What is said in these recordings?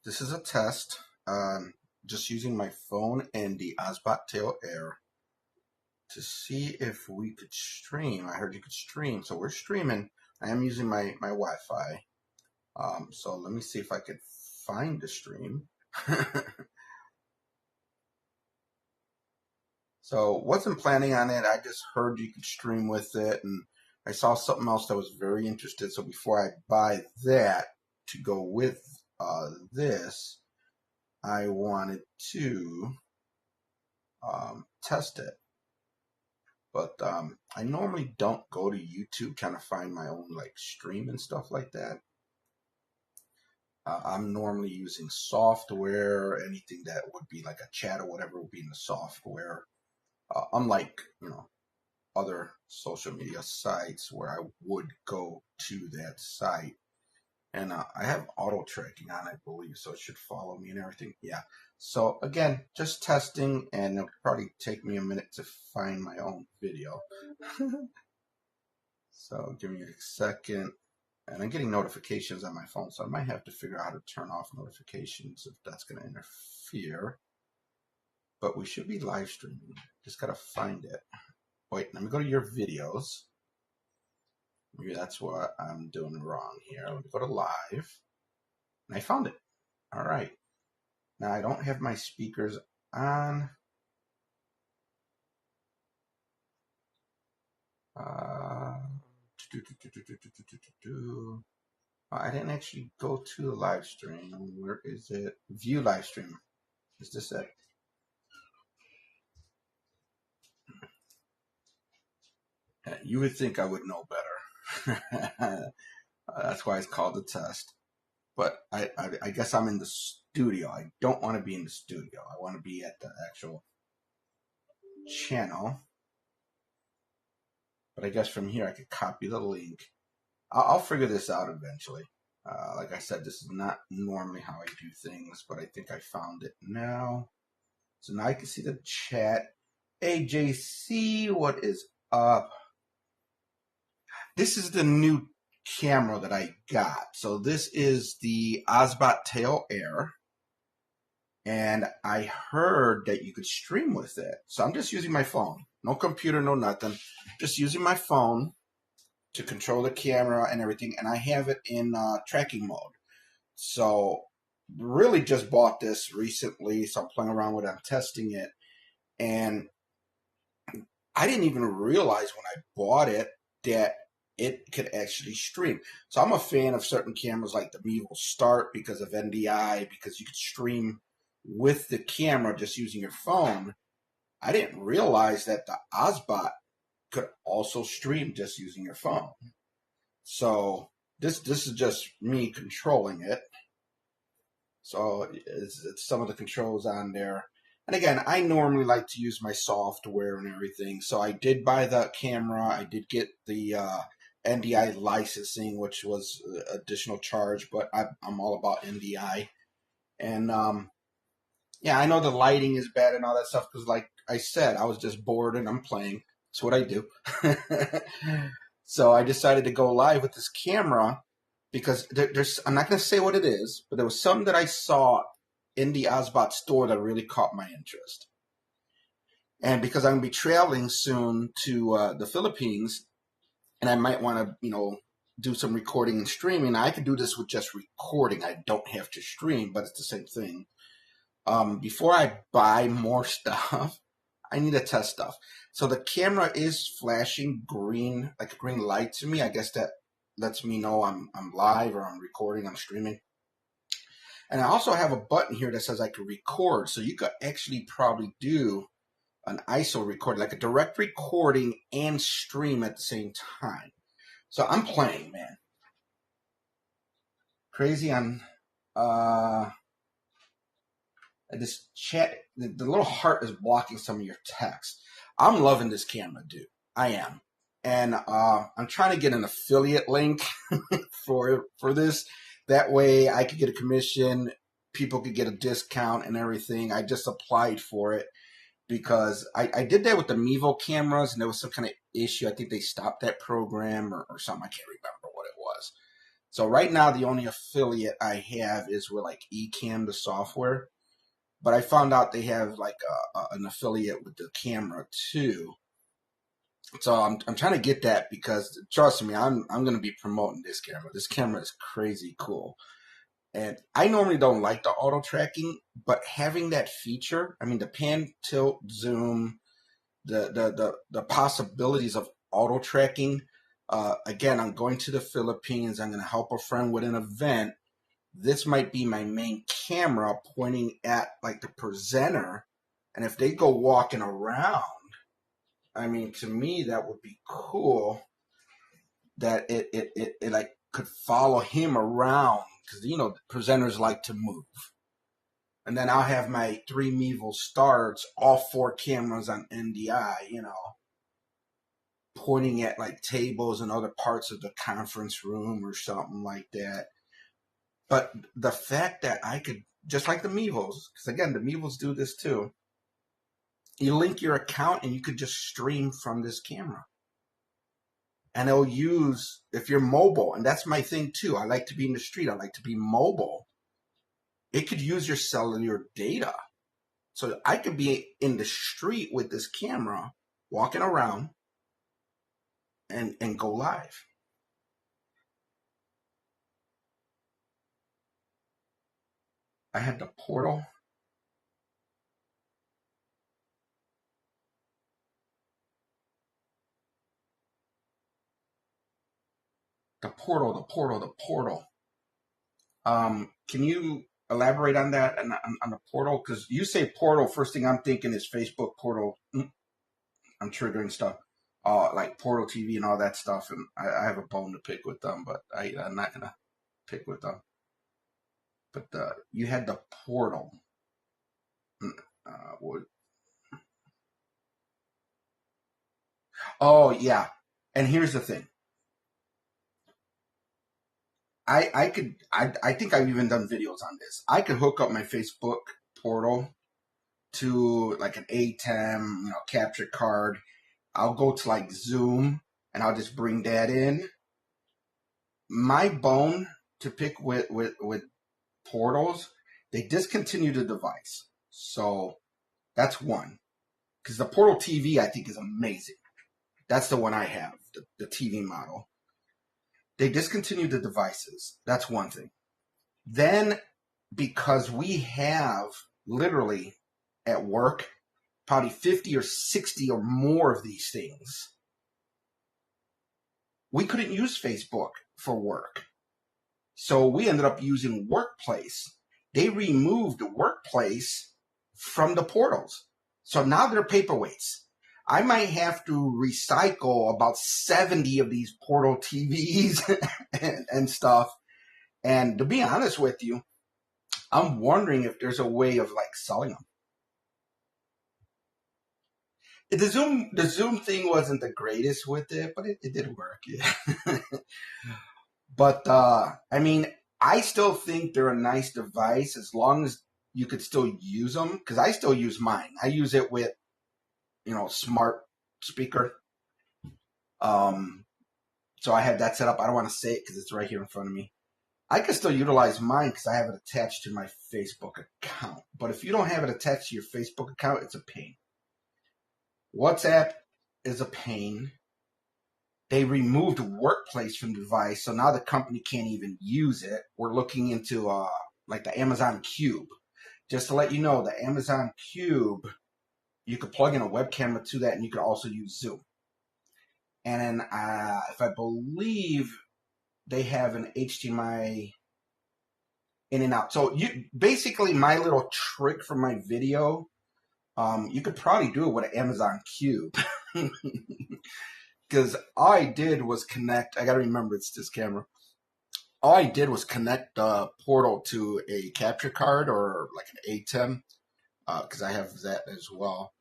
This is a test, just using my phone and the Obsbot Tail Air to see if we could stream. I heard you could stream, so we're streaming. I am using my Wi-Fi. So let me see if I could find the stream. So wasn't planning on it. I just heard you could stream with it, and I saw something else that was very interested. So before I buy that to go with this, I wanted to test it. But I normally don't go to YouTube trying to find my own like stream and stuff like that. I'm normally using software. Anything that would be like a chat or whatever would be in the software. Unlike, other social media sites where I would go to that site. And I have auto tracking on, I believe, so it should follow me and everything. Yeah. So again, just testing, and it'll probably take me a minute to find my own video. So give me a second. And I'm getting notifications on my phone, so I might have to figure out how to turn off notifications if that's going to interfere. But we should be live streaming. Just got to find it. Wait, let me go to your videos. Maybe that's what I'm doing wrong here. Let me go to live. And I found it. All right. Now I don't have my speakers on. I didn't actually go to the live stream. Where is it? View live stream. Is this it? You would think I would know better. That's why it's called a test. But I guess I'm in the studio. I don't want to be in the studio. I want to be at the actual channel. But I guess from here I could copy the link. I'll figure this out eventually. Like I said, this is not normally how I do things, but I think I found it now. So now I can see the chat. Hey, JC, what is up? This is the new camera that I got. So this is the Obsbot Tail Air. And I heard that you could stream with it. So I'm just using my phone. No computer, no nothing. Just using my phone to control the camera and everything. And I have it in tracking mode. So really just bought this recently. So I'm playing around with it. I'm testing it. And I didn't even realize when I bought it that it could actually stream. So I'm a fan of certain cameras like the Mevo Start because of NDI, because you could stream with the camera just using your phone. I didn't realize that the Obsbot could also stream just using your phone. So this is just me controlling it. So it's some of the controls on there. And again, I normally like to use my software and everything. So I did buy the camera. I did get the NDI licensing, which was additional charge, but I'm all about NDI. And yeah, I know the lighting is bad and all that stuff because, like I said, I was just bored and I'm playing. That's what I do. So I decided to go live with this camera because I'm not going to say what it is, but there was something that I saw in the Obsbot store that really caught my interest. And because I'm going to be traveling soon to the Philippines, and I might want to, do some recording and streaming. I could do this with just recording. I don't have to stream, but it's the same thing. Before I buy more stuff, I need to test stuff. So the camera is flashing green, like a green light to me. I guess that lets me know I'm live or I'm recording, I'm streaming. And I also have a button here that says I can record. So you could actually probably do an ISO recording, like a direct recording and stream at the same time. So I'm playing, man. Crazy on this chat. The little heart is blocking some of your text. I'm loving this camera, dude. I am. And I'm trying to get an affiliate link for this. That way I could get a commission. People could get a discount and everything. I just applied for it because I did that with the Mevo cameras, and there was some kind of issue. I think they stopped that program or something. I can't remember what it was. So right now, the only affiliate I have is with like Ecamm, the software. But I found out they have like an affiliate with the camera too. So I'm trying to get that because trust me, I'm going to be promoting this camera. This camera is crazy cool. And I normally don't like the auto tracking, but having that feature, I mean the pan, tilt, zoom, the possibilities of auto tracking. Again, I'm going to the Philippines. I'm going to help a friend with an event. This might be my main camera pointing at like the presenter. And if they go walking around, I mean, to me, that would be cool that it like could follow him around because, you know, presenters like to move. And then I'll have my 3 Mevo starts, all 4 cameras on NDI, you know, pointing at like tables and other parts of the conference room or something like that. But the fact that I could, just like the Mevos, because again, the Mevos do this too, you link your account and you could just stream from this camera. And it'll use, if you're mobile, and that's my thing too, I like to be in the street, I like to be mobile. It could use your cellular data. So I could be in the street with this camera, walking around, and go live. I had the portal. The portal. Can you elaborate on that and on the portal? Because you say portal, first thing I'm thinking is Facebook portal. I'm triggering stuff, like Portal TV and all that stuff, and I have a bone to pick with them, but I'm not gonna pick with them. But you had the portal. What? Oh yeah, and here's the thing. I think I've even done videos on this. I could hook up my Facebook portal to like an ATEM, you know, capture card. I'll go to like Zoom and I'll just bring that in. My bone to pick with portals, they discontinued the device. So that's one. Because the Portal TV I think is amazing. That's the one I have, the TV model. They discontinued the devices. That's one thing. Then, because we have literally at work probably 50 or 60 or more of these things, we couldn't use Facebook for work. So we ended up using Workplace. They removed Workplace from the portals. So now they're paperweights. I might have to recycle about 70 of these Portal TVs and stuff. And to be honest with you, I'm wondering if there's a way of like selling them. The Zoom thing wasn't the greatest with it, but it did work. Yeah. But I mean, I still think they're a nice device as long as you could still use them. Because I still use mine. I use it with, you know, smart speaker. So I have that set up. I don't want to say it because it's right here in front of me. I can still utilize mine because I have it attached to my Facebook account. But if you don't have it attached to your Facebook account, it's a pain. WhatsApp is a pain. They removed Workplace from the device, so now the company can't even use it. We're looking into like the Amazon Cube. Just to let you know, the Amazon Cube, you could plug in a web camera to that, and you could also use Zoom. And then, if I believe, they have an HDMI in and out. So you basically, my little trick for my video, you could probably do it with an Amazon Cube. Because all I did was connect, I got to remember it's this camera. All I did was connect the portal to a capture card or like an ATEM, because I have that as well.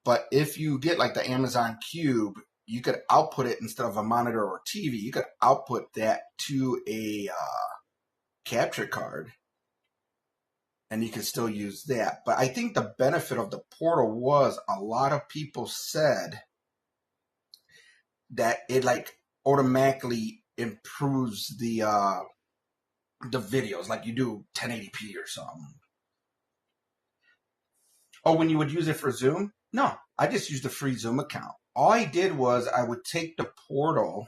But if you get like the Amazon Cube, you could output it instead of a monitor or TV. You could output that to a capture card, and you can still use that. But I think the benefit of the portal was a lot of people said that it like automatically improves the videos, like you do 1080p or something. Oh, when you would use it for Zoom? No, I just used a free Zoom account. All I did was I would take the portal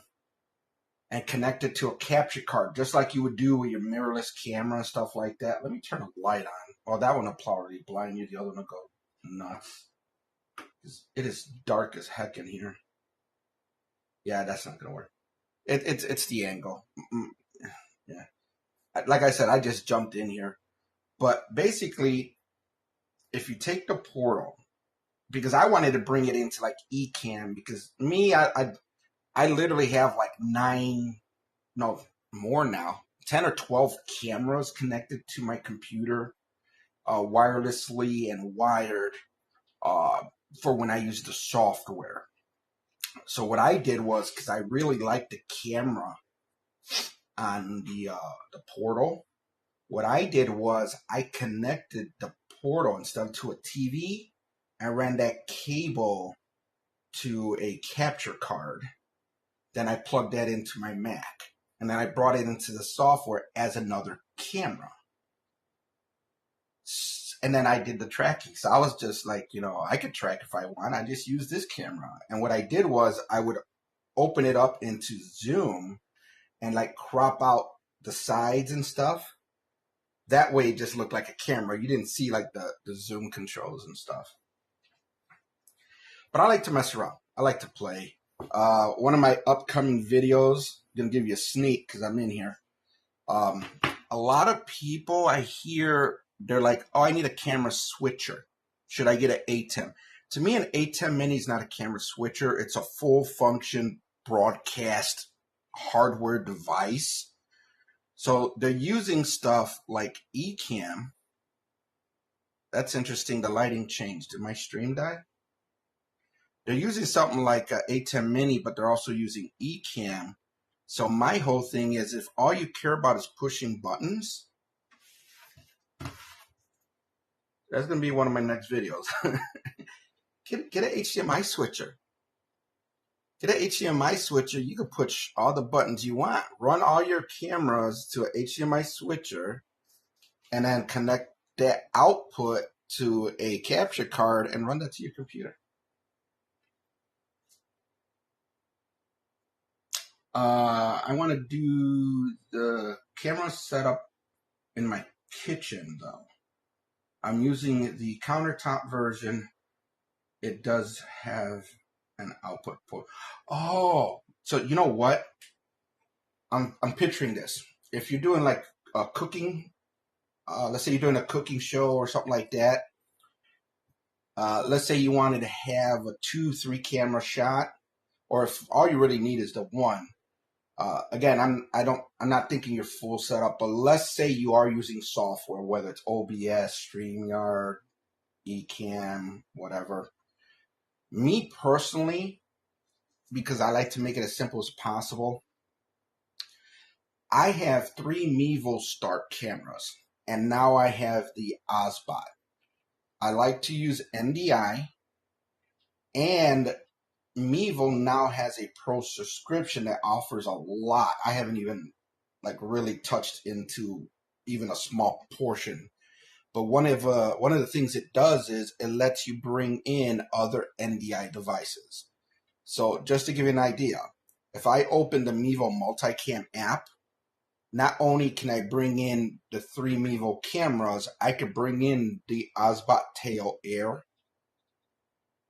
and connect it to a capture card, just like you would do with your mirrorless camera and stuff like that. Let me turn the light on. Oh, that one will probably blind you. The other one will go nuts. It is dark as heck in here. Yeah, that's not gonna work. It's the angle. Yeah, like I said, I just jumped in here. But basically, if you take the portal, because I wanted to bring it into like Ecamm, because me, I literally have like 9, no more now, 10 or 12 cameras connected to my computer, wirelessly and wired, for when I use the software. So what I did was, because I really liked the camera on the portal, what I did was I connected the portal instead of to a TV. I ran that cable to a capture card. Then I plugged that into my Mac. And then I brought it into the software as another camera. And then I did the tracking. So I was just like, I could track if I want. I just use this camera. And what I did was I would open it up into Zoom and like crop out the sides and stuff. That way it just looked like a camera. You didn't see like the zoom controls and stuff. But I like to mess around. I like to play. One of my upcoming videos, I'm going to give you a sneak because I'm in here. A lot of people I hear, they're like, oh, I need a camera switcher. Should I get an Ecamm? To me, an Ecamm Mini is not a camera switcher. It's a full function broadcast hardware device. So they're using stuff like Ecamm. That's interesting. The lighting changed. Did my stream die? They're using something like an Ecamm Mini, but they're also using Ecamm. So my whole thing is, if all you care about is pushing buttons, that's going to be one of my next videos. Get an HDMI switcher. Get an HDMI switcher. You can push all the buttons you want. Run all your cameras to an HDMI switcher, and then connect that output to a capture card and run that to your computer. I want to do the camera setup in my kitchen, though. I'm using the countertop version. It does have an output port. Oh, so you know what? I'm picturing this. If you're doing like a cooking, let's say you're doing a cooking show or something like that. Let's say you wanted to have a 2-3 camera shot, or if all you really need is the one. Again, I'm not thinking your full setup, but let's say you are using software, whether it's OBS, StreamYard, Ecamm, whatever. Me personally, because I like to make it as simple as possible, I have 3 Mevo Start cameras, and now I have the Obsbot. I like to use NDI, and Mevo now has a pro subscription that offers a lot. I haven't even like really touched into even a small portion. But one of the things it does is it lets you bring in other NDI devices. So just to give you an idea, if I open the Mevo Multicam app, not only can I bring in the 3 Mevo cameras, I could bring in the Obsbot Tail Air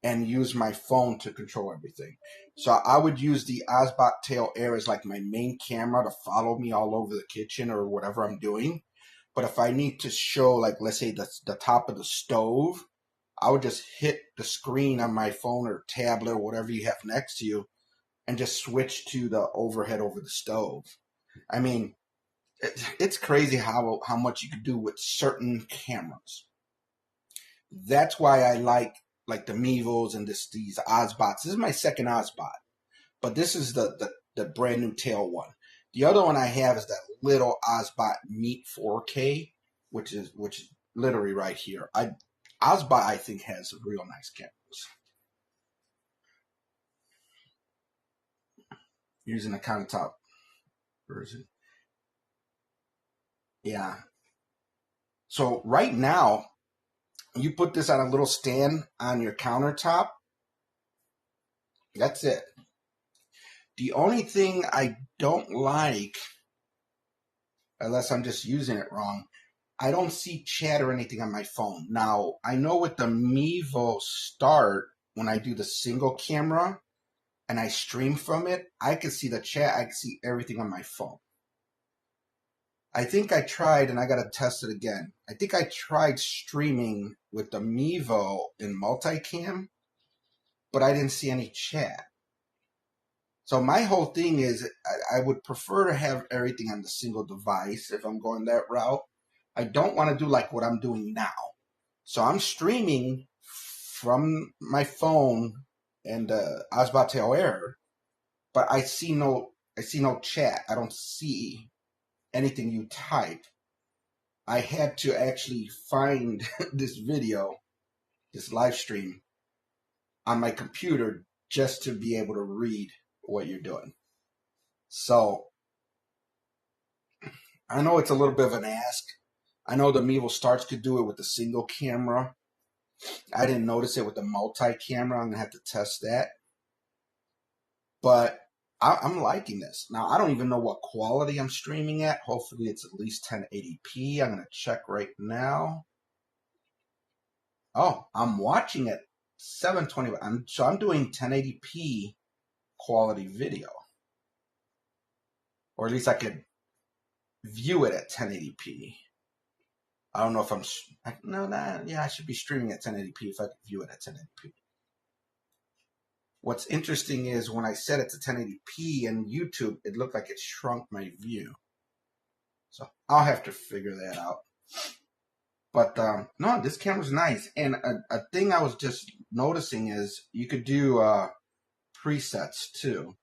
and use my phone to control everything. So I would use the Obsbot Tail Air as like my main camera to follow me all over the kitchen or whatever I'm doing. But if I need to show, like, let's say the top of the stove, I would just hit the screen on my phone or tablet or whatever you have next to you and just switch to the overhead over the stove. I mean, it's crazy how much you can do with certain cameras. That's why I like the Mevos and these Obsbots. This is my second Obsbot, but this is the brand new tail one. The other one I have is that little Obsbot Meet 4K, which is literally right here. Obsbot, I think, has real nice cameras. Using a countertop version. Yeah. So right now, you put this on a little stand on your countertop. That's it. The only thing I don't like, unless I'm just using it wrong, I don't see chat or anything on my phone. Now, I know with the Mevo Start, when I do the single camera and I stream from it, I can see the chat, I can see everything on my phone. I think I tried, and I got to test it again. I think I tried streaming with the Mevo in multicam, but I didn't see any chat. So my whole thing is I would prefer to have everything on the single device if I'm going that route. I don't want to do like what I'm doing now. So I'm streaming from my phone and Obsbot Air, but I see no chat. I don't see anything you type. I had to actually find this video, this live stream on my computer just to be able to read what you're doing. So I know it's a little bit of an ask. I know the Mevo Starts could do it with the single camera. I didn't notice it with the multi-camera. I'm going to have to test that. But I'm liking this. Now, I don't even know what quality I'm streaming at. Hopefully, it's at least 1080p. I'm going to check right now. Oh, I'm watching at 720. So I'm doing 1080p quality video. Or at least I could view it at 1080p. I don't know if I should be streaming at 1080p if I could view it at 1080p. What's interesting is when I set it to 1080p in YouTube, it looked like it shrunk my view. So I'll have to figure that out. But no, this camera's nice. And a thing I was just noticing is you could do presets too.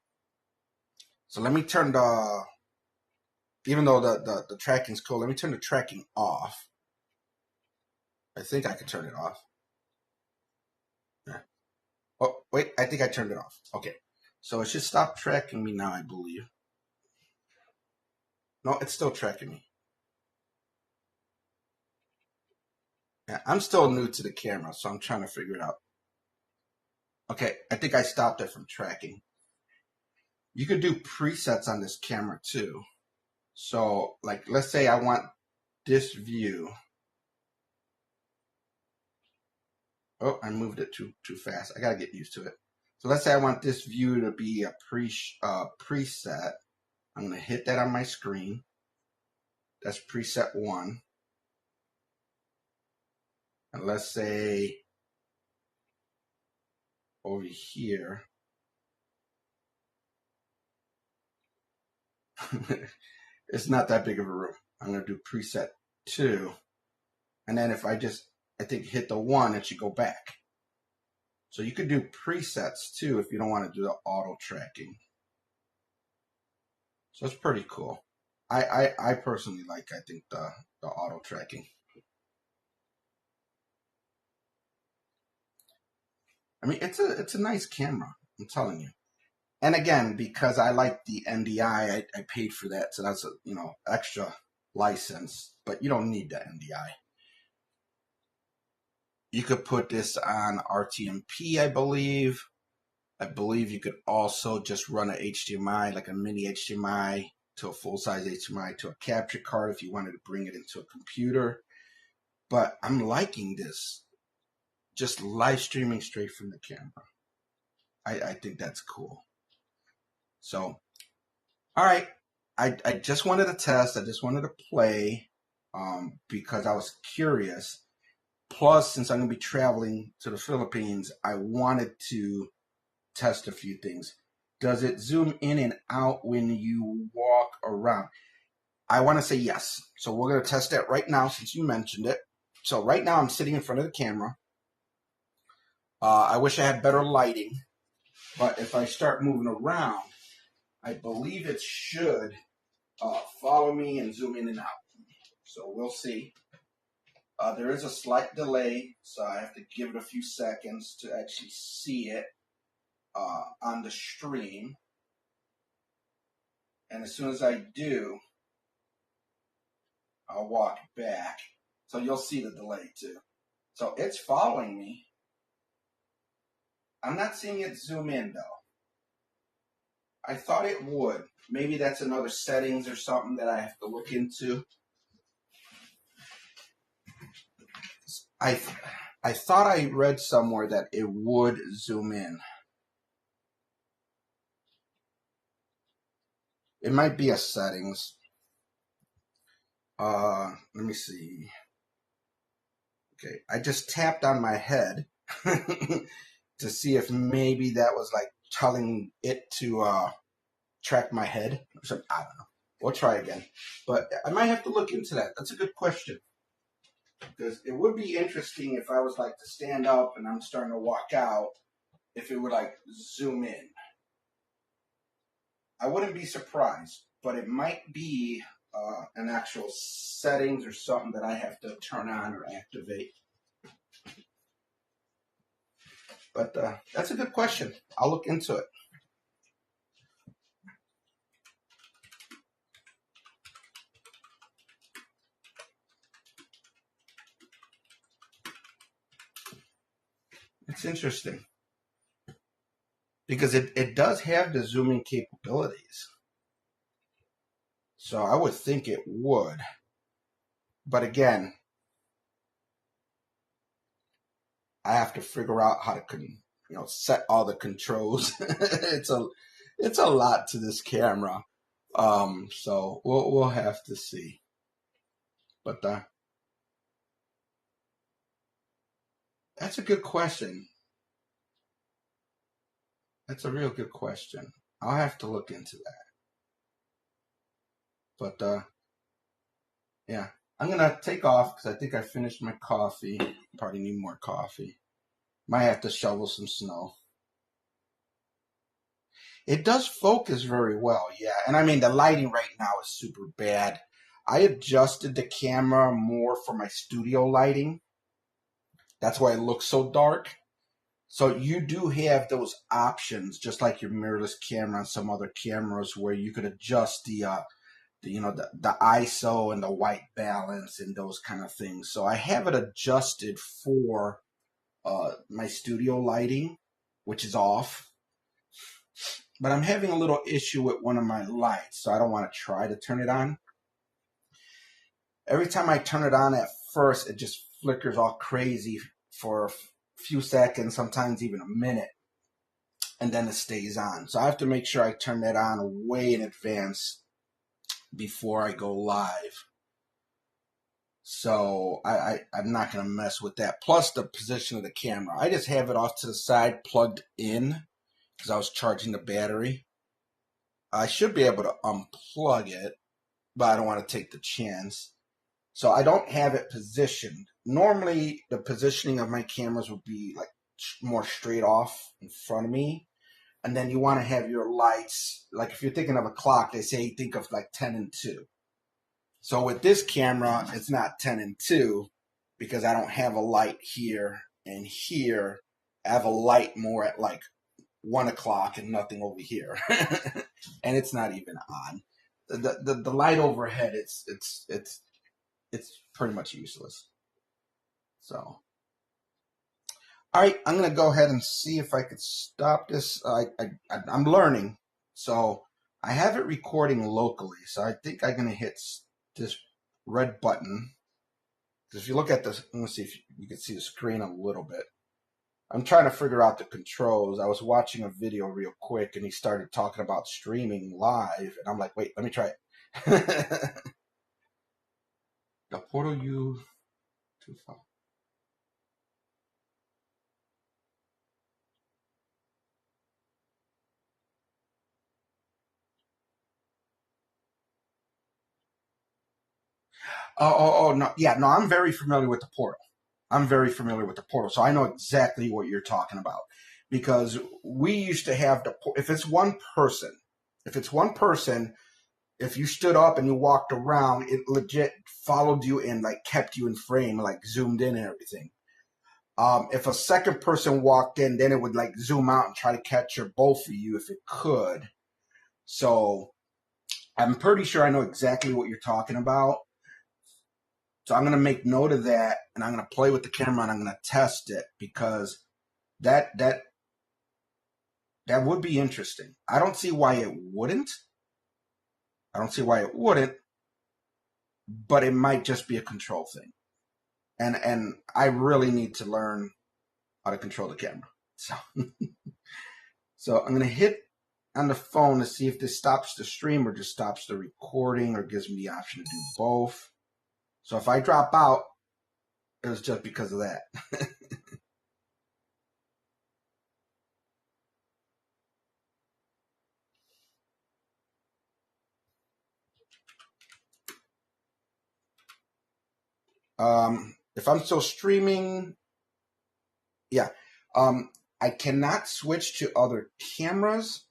So let me turn even though the tracking's cool, let me turn the tracking off. I think I can turn it off. Yeah. Oh, wait, I think I turned it off. Okay. So it should stop tracking me now, I believe. No, it's still tracking me. Yeah, I'm still new to the camera, so I'm trying to figure it out. Okay, I think I stopped it from tracking. You could do presets on this camera too. So, like, let's say I want this view. Oh, I moved it too fast. I gotta get used to it. So let's say I want this view to be a preset. I'm gonna hit that on my screen. That's preset 1. And let's say over here, it's not that big of a room. I'm gonna do preset 2. And then if I think hit the 1, it should go back. So you could do presets too if you don't want to do the auto tracking. So it's pretty cool. I personally like, I think, the auto tracking. I mean, it's a nice camera, I'm telling you. And again, because I like the NDI, I paid for that, so that's a extra license. But you don't need the NDI. You could put this on RTMP, I believe. I believe you could also just run a HDMI, like a mini HDMI to a full-size HDMI to a capture card if you wanted to bring it into a computer. But I'm liking this. Just live streaming straight from the camera. I think that's cool. So, all right. I just wanted to test. I just wanted to play because I was curious. Plus, since I'm going to be traveling to the Philippines, I wanted to test a few things. Does it zoom in and out when you walk around? I want to say yes. So we're going to test that right now since you mentioned it. So right now I'm sitting in front of the camera. I wish I had better lighting, but if I start moving around, I believe it should follow me and zoom in and out. So we'll see. There is a slight delay, so I have to give it a few seconds to actually see it on the stream. And as soon as I do, I'll walk back. So you'll see the delay too. So it's following me. I'm not seeing it zoom in though. I thought it would. Maybe that's another settings or something that I have to look into. I thought I read somewhere that it would zoom in. It might be a settings. Let me see. Okay, I just tapped on my head to see if maybe that was like telling it to track my head or something. I don't know. We'll try again. But I might have to look into that. That's a good question. Because it would be interesting if I was like to stand up and I'm starting to walk out, if it would like zoom in. I wouldn't be surprised, but it might be an actual settings or something that I have to turn on or activate. But that's a good question. I'll look into it. It's interesting. Because it does have the zooming capabilities. So I would think it would. But again, I have to figure out how to set all the controls. it's a lot to this camera. So we'll have to see. But that's a good question. That's a real good question. I'll have to look into that. But yeah, I'm gonna take off because I think I finished my coffee. Probably need more coffee. Might have to shovel some snow. It does focus very well, yeah. And I mean, the lighting right now is super bad. I adjusted the camera more for my studio lighting. That's why it looks so dark. So you do have those options, just like your mirrorless camera and some other cameras, where you could adjust the ISO and the white balance and those kind of things. So I have it adjusted for my studio lighting, which is off. But I'm having a little issue with one of my lights, so I don't want to try to turn it on. Every time I turn it on at first, it just flickers all crazy for a few seconds, sometimes even a minute, and then it stays on. So I have to make sure I turn that on way in advance before I go live. So I'm not going to mess with that. Plus the position of the camera. I just have it off to the side, plugged in, because I was charging the battery. I should be able to unplug it, but I don't want to take the chance. So I don't have it positioned. Normally, the positioning of my cameras would be like more straight off in front of me. And then you want to have your lights, like if you're thinking of a clock, they say think of like 10 and 2. So with this camera, it's not 10 and 2 because I don't have a light here and here. I have a light more at like 1 o'clock and nothing over here. And it's not even on. The light overhead, it's pretty much useless. So, all right, I'm gonna go ahead and see if I could stop this. I'm learning, so I have it recording locally. So I think I'm gonna hit this red button. Because if you look at this, let me see if you can see the screen a little bit. I'm trying to figure out the controls. I was watching a video real quick, and he started talking about streaming live, and I'm like, wait, let me try it. The portal you too far. Oh, no. Yeah, no, I'm very familiar with the portal. So I know exactly what you're talking about. Because we used to have if it's one person, if you stood up and you walked around, it legit followed you and like kept you in frame, like zoomed in and everything. If a second person walked in, then it would like zoom out and try to capture both of you if it could. So I'm pretty sure I know exactly what you're talking about. So I'm going to make note of that, and I'm going to play with the camera, and I'm going to test it, because that would be interesting. I don't see why it wouldn't. But it might just be a control thing. And I really need to learn how to control the camera. So so I'm going to hit on the phone to see if this stops the stream or just stops the recording or gives me the option to do both. So if I drop out, it was just because of that. If I'm still streaming, yeah. I cannot switch to other cameras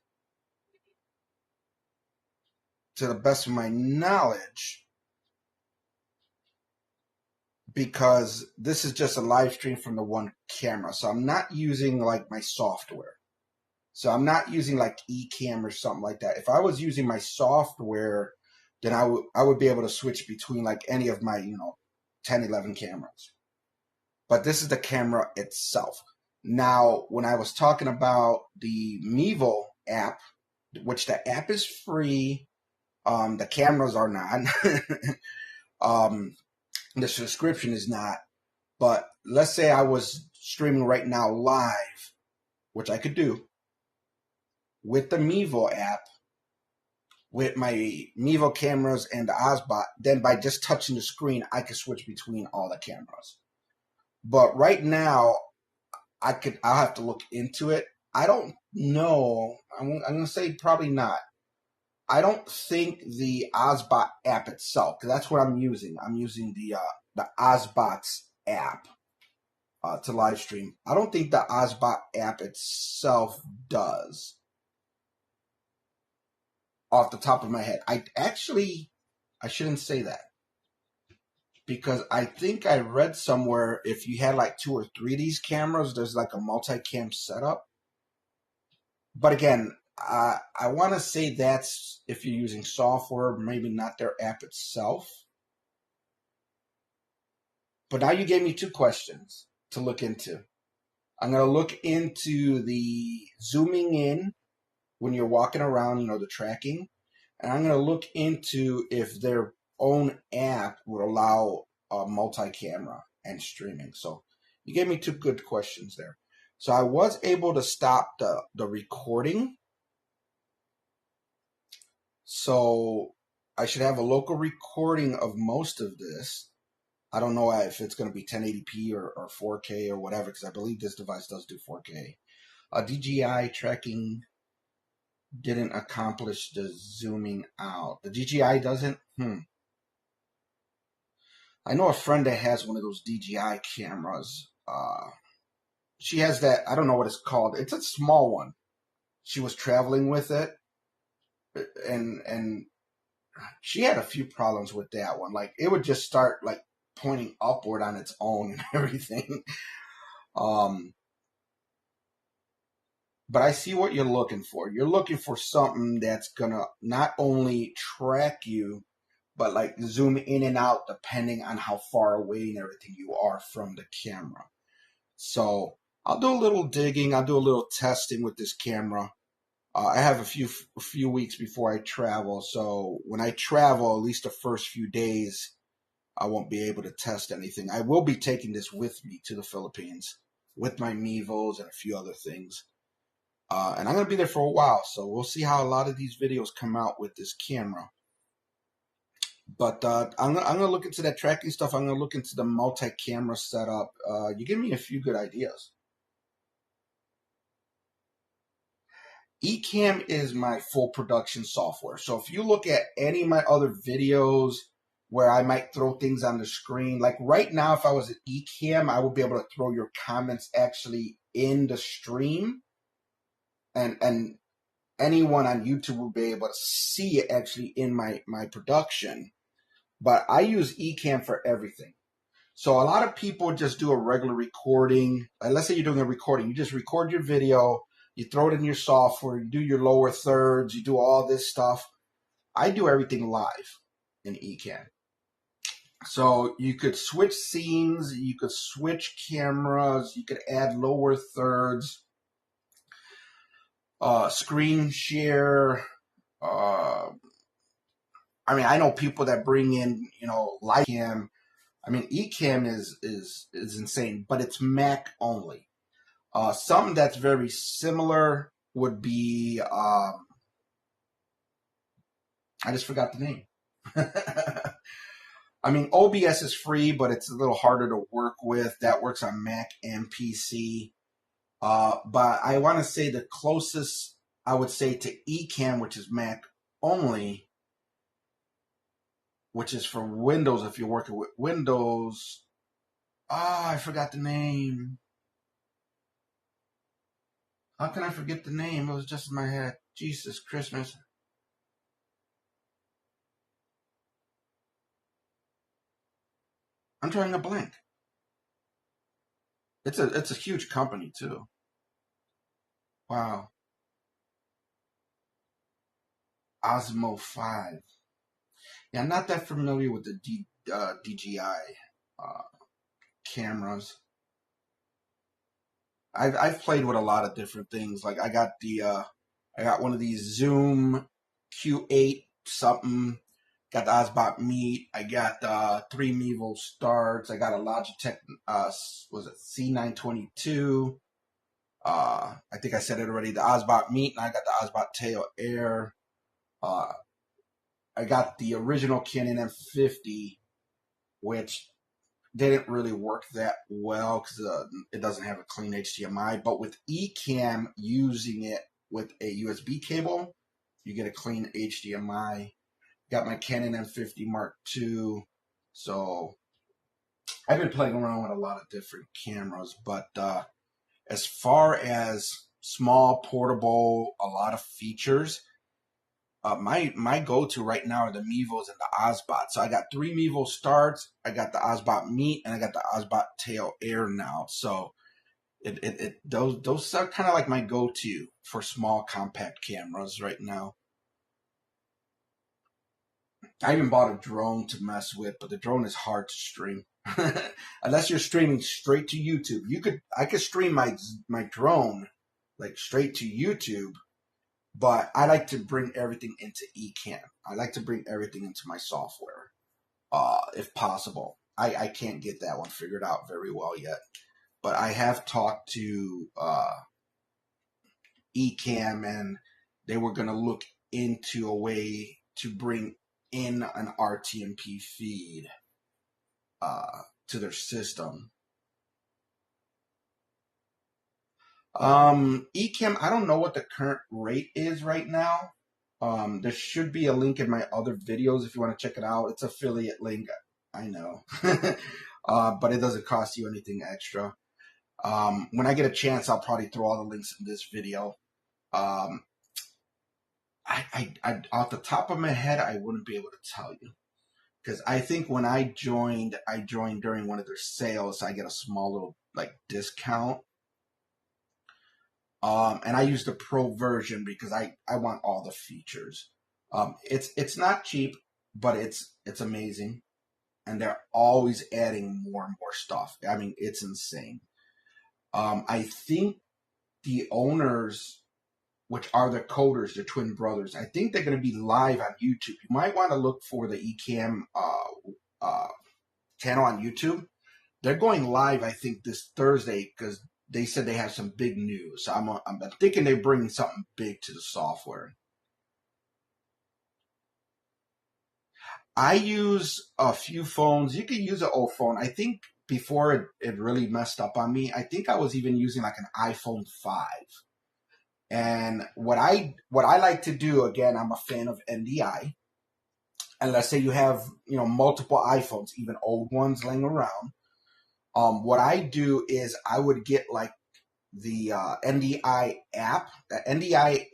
to the best of my knowledge, because this is just a live stream from the one camera. So I'm not using like my software. So I'm not using like Ecamm or something like that. If I was using my software, then I would be able to switch between like any of my, 10, 11 cameras. But this is the camera itself. Now, when I was talking about the Mevo app, which the app is free, the cameras are not. The subscription is not. But let's say I was streaming right now live, which I could do, with the Mevo app, with my Mevo cameras and the Obsbot. Then by just touching the screen, I could switch between all the cameras. But right now, I'll have to look into it. I don't know. I'm going to say probably not. I don't think the Obsbot app itself, because that's what I'm using. I'm using the Obsbot's app to live stream. I don't think the Obsbot app itself does. Off the top of my head, I shouldn't say that, because I think I read somewhere if you had like 2 or 3 of these cameras, there's like a multi-cam setup. But again, I want to say that's if you're using software, maybe not their app itself. But now you gave me 2 questions to look into. I'm going to look into the zooming in when you're walking around, the tracking. And I'm going to look into if their own app would allow multi-camera and streaming. So you gave me 2 good questions there. So I was able to stop the recording. So I should have a local recording of most of this. I don't know if it's going to be 1080p or 4K or whatever, because I believe this device does do 4K. DJI tracking didn't accomplish the zooming out. The DJI doesn't? I know a friend that has one of those DJI cameras. She has that, I don't know what it's called. It's a small one. She was traveling with it, and she had a few problems with that one. Like, it would just start like pointing upward on its own and everything. But I see what you're looking for. You're looking for something that's gonna not only track you, but like zoom in and out depending on how far away and everything you are from the camera. So I'll do a little digging. I'll do a little testing with this camera. I have a few weeks before I travel. So when I travel, at least the first few days, I won't be able to test anything. I will be taking this with me to the Philippines with my Mevos and a few other things. And I'm going to be there for a while, so we'll see how a lot of these videos come out with this camera. But I'm going to look into that tracking stuff. I'm going to look into the multi-camera setup. You give me a few good ideas. Ecamm is my full production software. So if you look at any of my other videos where I might throw things on the screen, like right now, if I was at Ecamm, I would be able to throw your comments actually in the stream. And anyone on YouTube will be able to see it actually in my production. But I use Ecamm for everything. So a lot of people just do a regular recording. Let's say you're doing a recording. You just record your video. You throw it in your software. You do your lower thirds. You do all this stuff. I do everything live in Ecamm. So you could switch scenes, you could switch cameras, you could add lower thirds, screen share. I mean, I know people that bring in, live cam. I mean, Ecamm is insane, but it's Mac only. Something that's very similar would be, I just forgot the name. I mean, OBS is free, but it's a little harder to work with. That works on Mac and PC. But I want to say the closest I would say to Ecamm, which is Mac only, which is for Windows if you're working with Windows. I forgot the name. How can I forget the name? It was just in my head. Jesus Christmas. I'm drawing a blank. It's a huge company too. Wow. Osmo 5. Yeah, I'm not that familiar with the DJI cameras. I've played with a lot of different things. Like I got one of these Zoom Q8 something. Got the Obsbot Meet. I got 3 Mevo starts. I got a Logitech was it C922. I think I said it already. The Obsbot Meet, and I got the Obsbot Tail Air. I got the original Canon M50, which didn't really work that well because it doesn't have a clean HDMI. But with Ecamm using it with a USB cable, you get a clean HDMI. Got my Canon M50 Mark II. So I've been playing around with a lot of different cameras. But as far as small, portable, a lot of features, my go-to right now are the Mevos and the Obsbot. So I got 3 Mevo starts, I got the Obsbot Meet, and I got the Obsbot Tail Air now. So those are kind of like my go-to for small, compact cameras right now. I even bought a drone to mess with, but the drone is hard to stream. Unless you're streaming straight to YouTube. I could stream my drone like straight to YouTube. But I like to bring everything into Ecamm. I like to bring everything into my software, if possible. I can't get that one figured out very well yet. But I have talked to Ecamm, and they were going to look into a way to bring in an RTMP feed to their system. Ecamm, I don't know what the current rate is right now. There should be a link in my other videos if you want to check it out. It's affiliate link, I know. But it doesn't cost you anything extra. When I get a chance, I'll probably throw all the links in this video. I off the top of my head, I wouldn't be able to tell you. Because I think when I joined during one of their sales. I get a small little discount. And I use the Pro version because I want all the features. It's not cheap, but it's amazing, and they're always adding more and more stuff. I mean, it's insane. I think the owners, which are the coders, the twin brothers, I think they're going to be live on YouTube. You might want to look for the Ecamm channel on YouTube. They're going live, I think, this Thursday because they said they have some big news. So I'm thinking they're bringing something big to the software. I use a few phones. You can use an old phone. I think before it really messed up on me, I think I was even using like an iPhone 5. And what I like to do, again, I'm a fan of NDI. And let's say you have, multiple iPhones, even old ones laying around. What I do is I would get like the NDI app, the NDI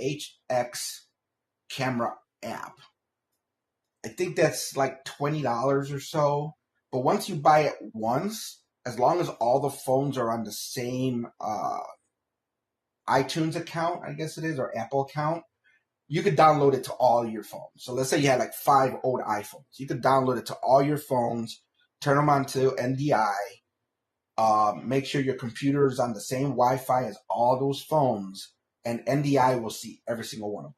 HX camera app. I think that's like $20 or so. But once you buy it once, as long as all the phones are on the same iTunes account, I guess it is, or Apple account, you could download it to all your phones. So let's say you had like 5 old iPhones. You could download it to all your phones, turn them onto NDI, make sure your computer is on the same Wi-Fi as all those phones, and NDI will see every single one of them.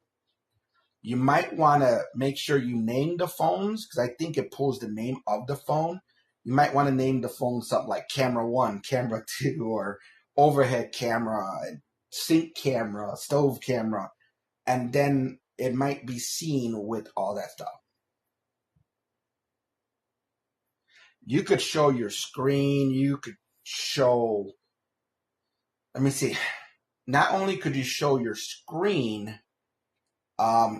You might want to make sure you name the phones, because I think it pulls the name of the phone. You might want to name the phone something like Camera 1, Camera 2, or Overhead Camera, Sync Camera, Stove Camera, and then it might be seen with all that stuff. You could show your screen, you could show, let me see, not only could you show your screen,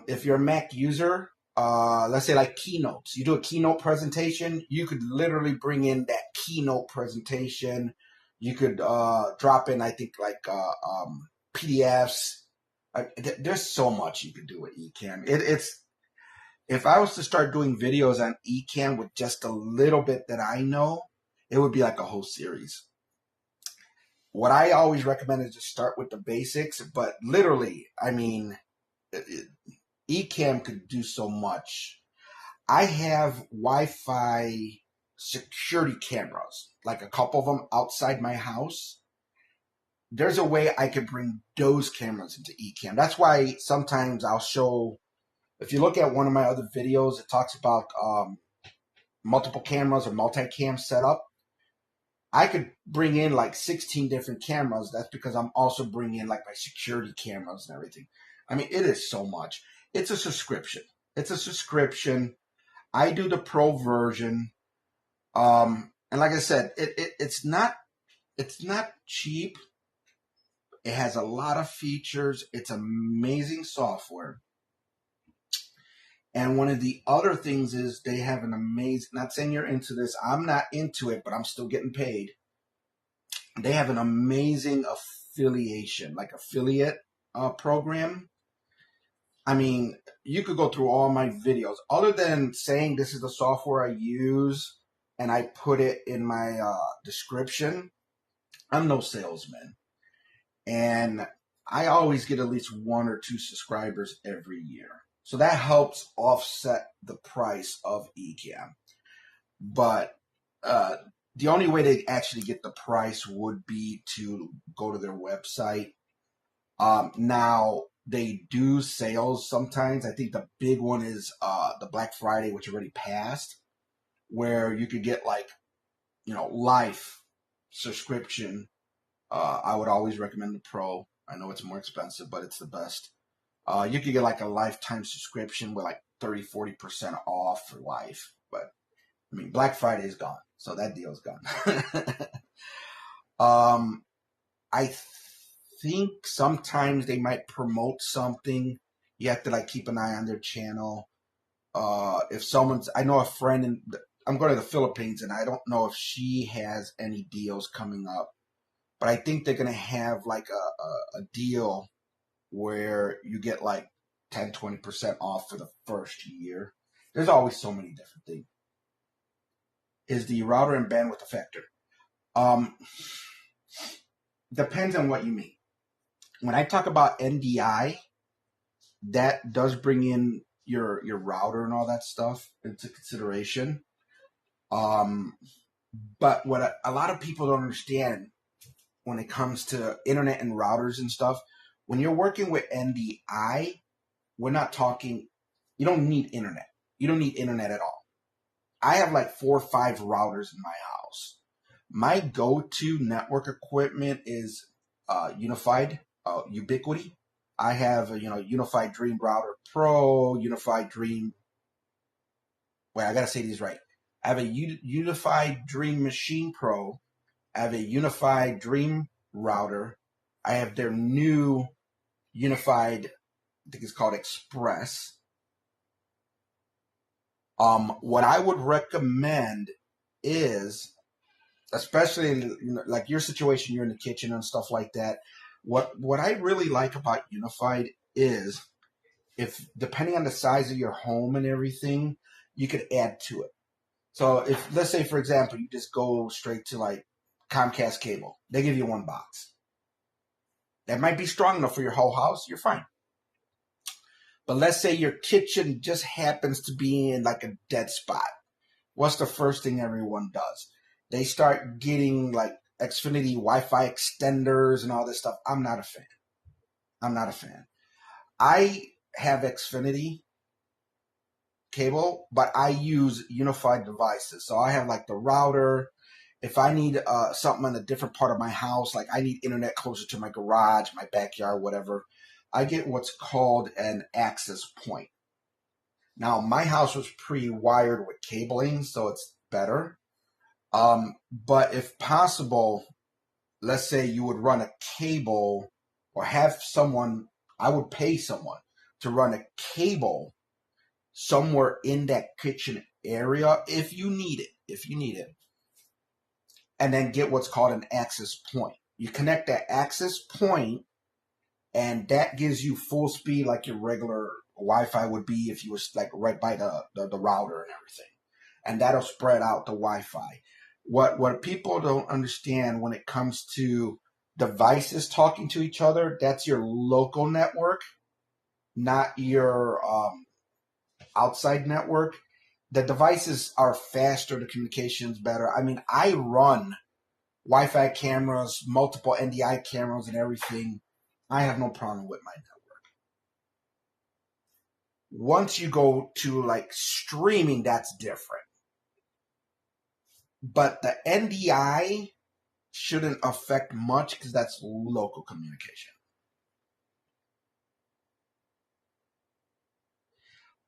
if you're a Mac user, let's say like keynotes, you do a keynote presentation, you could literally bring in that keynote presentation. You could drop in, I think, like PDFs. There's so much you could do with Ecamm. It's if I was to start doing videos on Ecamm with just a little bit that I know, it would be like a whole series. What I always recommend is just start with the basics, but literally, I mean, Ecamm could do so much. I have Wi-Fi security cameras, like a couple of them outside my house. There's a way I could bring those cameras into Ecamm. That's why sometimes I'll show, if you look at one of my other videos, it talks about multiple cameras or multi-cam setup. I could bring in like 16 different cameras. That's because I'm also bringing in like my security cameras and everything. I mean, it is so much. It's a subscription. It's a subscription. I do the pro version. And like I said, it's not cheap. It has a lot of features. It's amazing software. And one of the other things is they have an amazing, not saying you're into this, I'm not into it, but I'm still getting paid. They have an amazing affiliation, like affiliate program. I mean, you could go through all my videos. Other than saying this is the software I use and I put it in my description, I'm no salesman. And I always get at least 1 or 2 subscribers every year. So that helps offset the price of Ecamm. But the only way to actually get the price would be to go to their website. Now, they do sales sometimes. I think the big one is the Black Friday, which already passed, where you could get like, life subscription. I would always recommend the Pro. I know it's more expensive, but it's the best. You could get like a lifetime subscription with like 30-40% off for life. But I mean, Black Friday is gone, so that deal's gone. I think sometimes they might promote something. You have to like keep an eye on their channel. If someone's, I know a friend, I'm going to the Philippines, and I don't know if she has any deals coming up, but I think they're going to have like a deal where you get like 10-20% off for the first year. There's always so many different things. Is the router and bandwidth a factor? Depends on what you mean. When I talk about NDI, that does bring in your router and all that stuff into consideration. But what a lot of people don't understand when it comes to internet and routers and stuff, when you're working with NDI, we're not talking, you don't need internet. You don't need internet at all. I have like 4 or 5 routers in my house. My go-to network equipment is Unified, Ubiquity. I have a Unified Dream Router Pro, Unified Dream. Wait, I gotta say these right. I have a Unified Dream Machine Pro. I have a Unified Dream Router. I have their new Unified, I think it's called Express. What I would recommend is, especially in like your situation, you're in the kitchen and stuff like that. What I really like about Unified is, if depending on the size of your home and everything, you could add to it. So if, let's say for example, you just go straight to like Comcast cable, they give you 1 box. That might be strong enough for your whole house. You're fine. But let's say your kitchen just happens to be in like a dead spot. What's the first thing everyone does? They start getting like Xfinity Wi-Fi extenders and all this stuff. I'm not a fan. I'm not a fan. I have Xfinity cable, but I use unified devices. So I have like the router. If I need something in a different part of my house, like I need internet closer to my garage, my backyard, whatever, I get what's called an access point. Now, my house was pre-wired with cabling, so it's better. But if possible, let's say you would run a cable or have someone, I would pay someone to run a cable somewhere in that kitchen area if you need it, and then get what's called an access point. You connect that access point, and that gives you full speed like your regular Wi-Fi would be if you was like right by the router and everything. And that'll spread out the Wi-Fi. What people don't understand when it comes to devices talking to each other, that's your local network, not your outside network. The devices are faster, the communication's better. I mean, I run Wi-Fi cameras, multiple NDI cameras and everything. I have no problem with my network. Once you go to like streaming, that's different. But the NDI shouldn't affect much because that's local communication.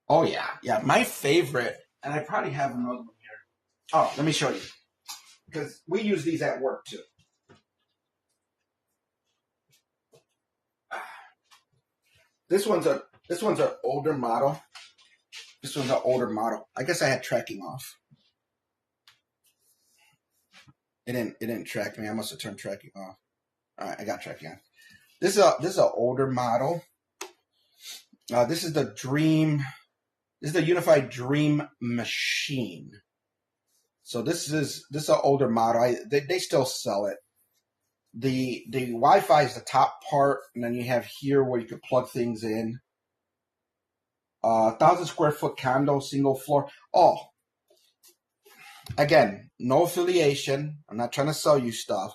Oh yeah. My favorite, and I probably have another one here. Oh, let me show you, because we use these at work too. This one's an older model. This one's an older model. I guess I had tracking off. It didn't track me. I must have turned tracking off. All right, I got tracking on. This is an older model. This is the Dream. This is the Unified Dream Machine. So this is an older model. They still sell it. The Wi-Fi is the top part, and then you have here where you can plug things in. 1,000 square foot condo, single floor. Oh, again, no affiliation. I'm not trying to sell you stuff.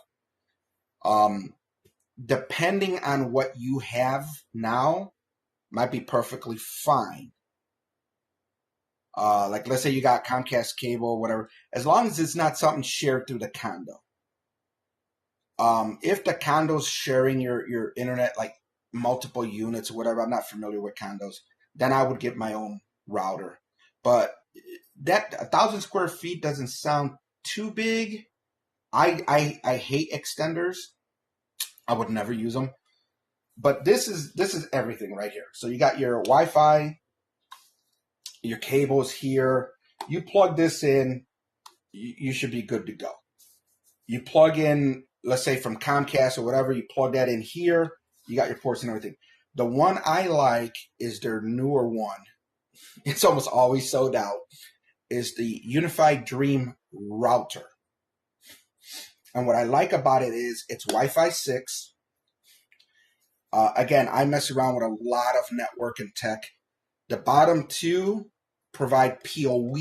Depending on what you have now, might be perfectly fine. Like let's say you got Comcast cable or whatever, as long as it's not something shared through the condo. If the condo's sharing your internet, like multiple units or whatever, I'm not familiar with condos, then I would get my own router. But that 1,000 square feet doesn't sound too big. I hate extenders. I would never use them. But this is everything right here. So you got your Wi-Fi, your cables here. You plug this in, you should be good to go. You plug in, let's say from Comcast or whatever, you plug that in here. You got your ports and everything. The one I like is their newer one. It's almost always sold out. Is the Unified Dream Router. And what I like about it is it's Wi-Fi 6. Again, I mess around with a lot of network and tech. The bottom two provide PoE.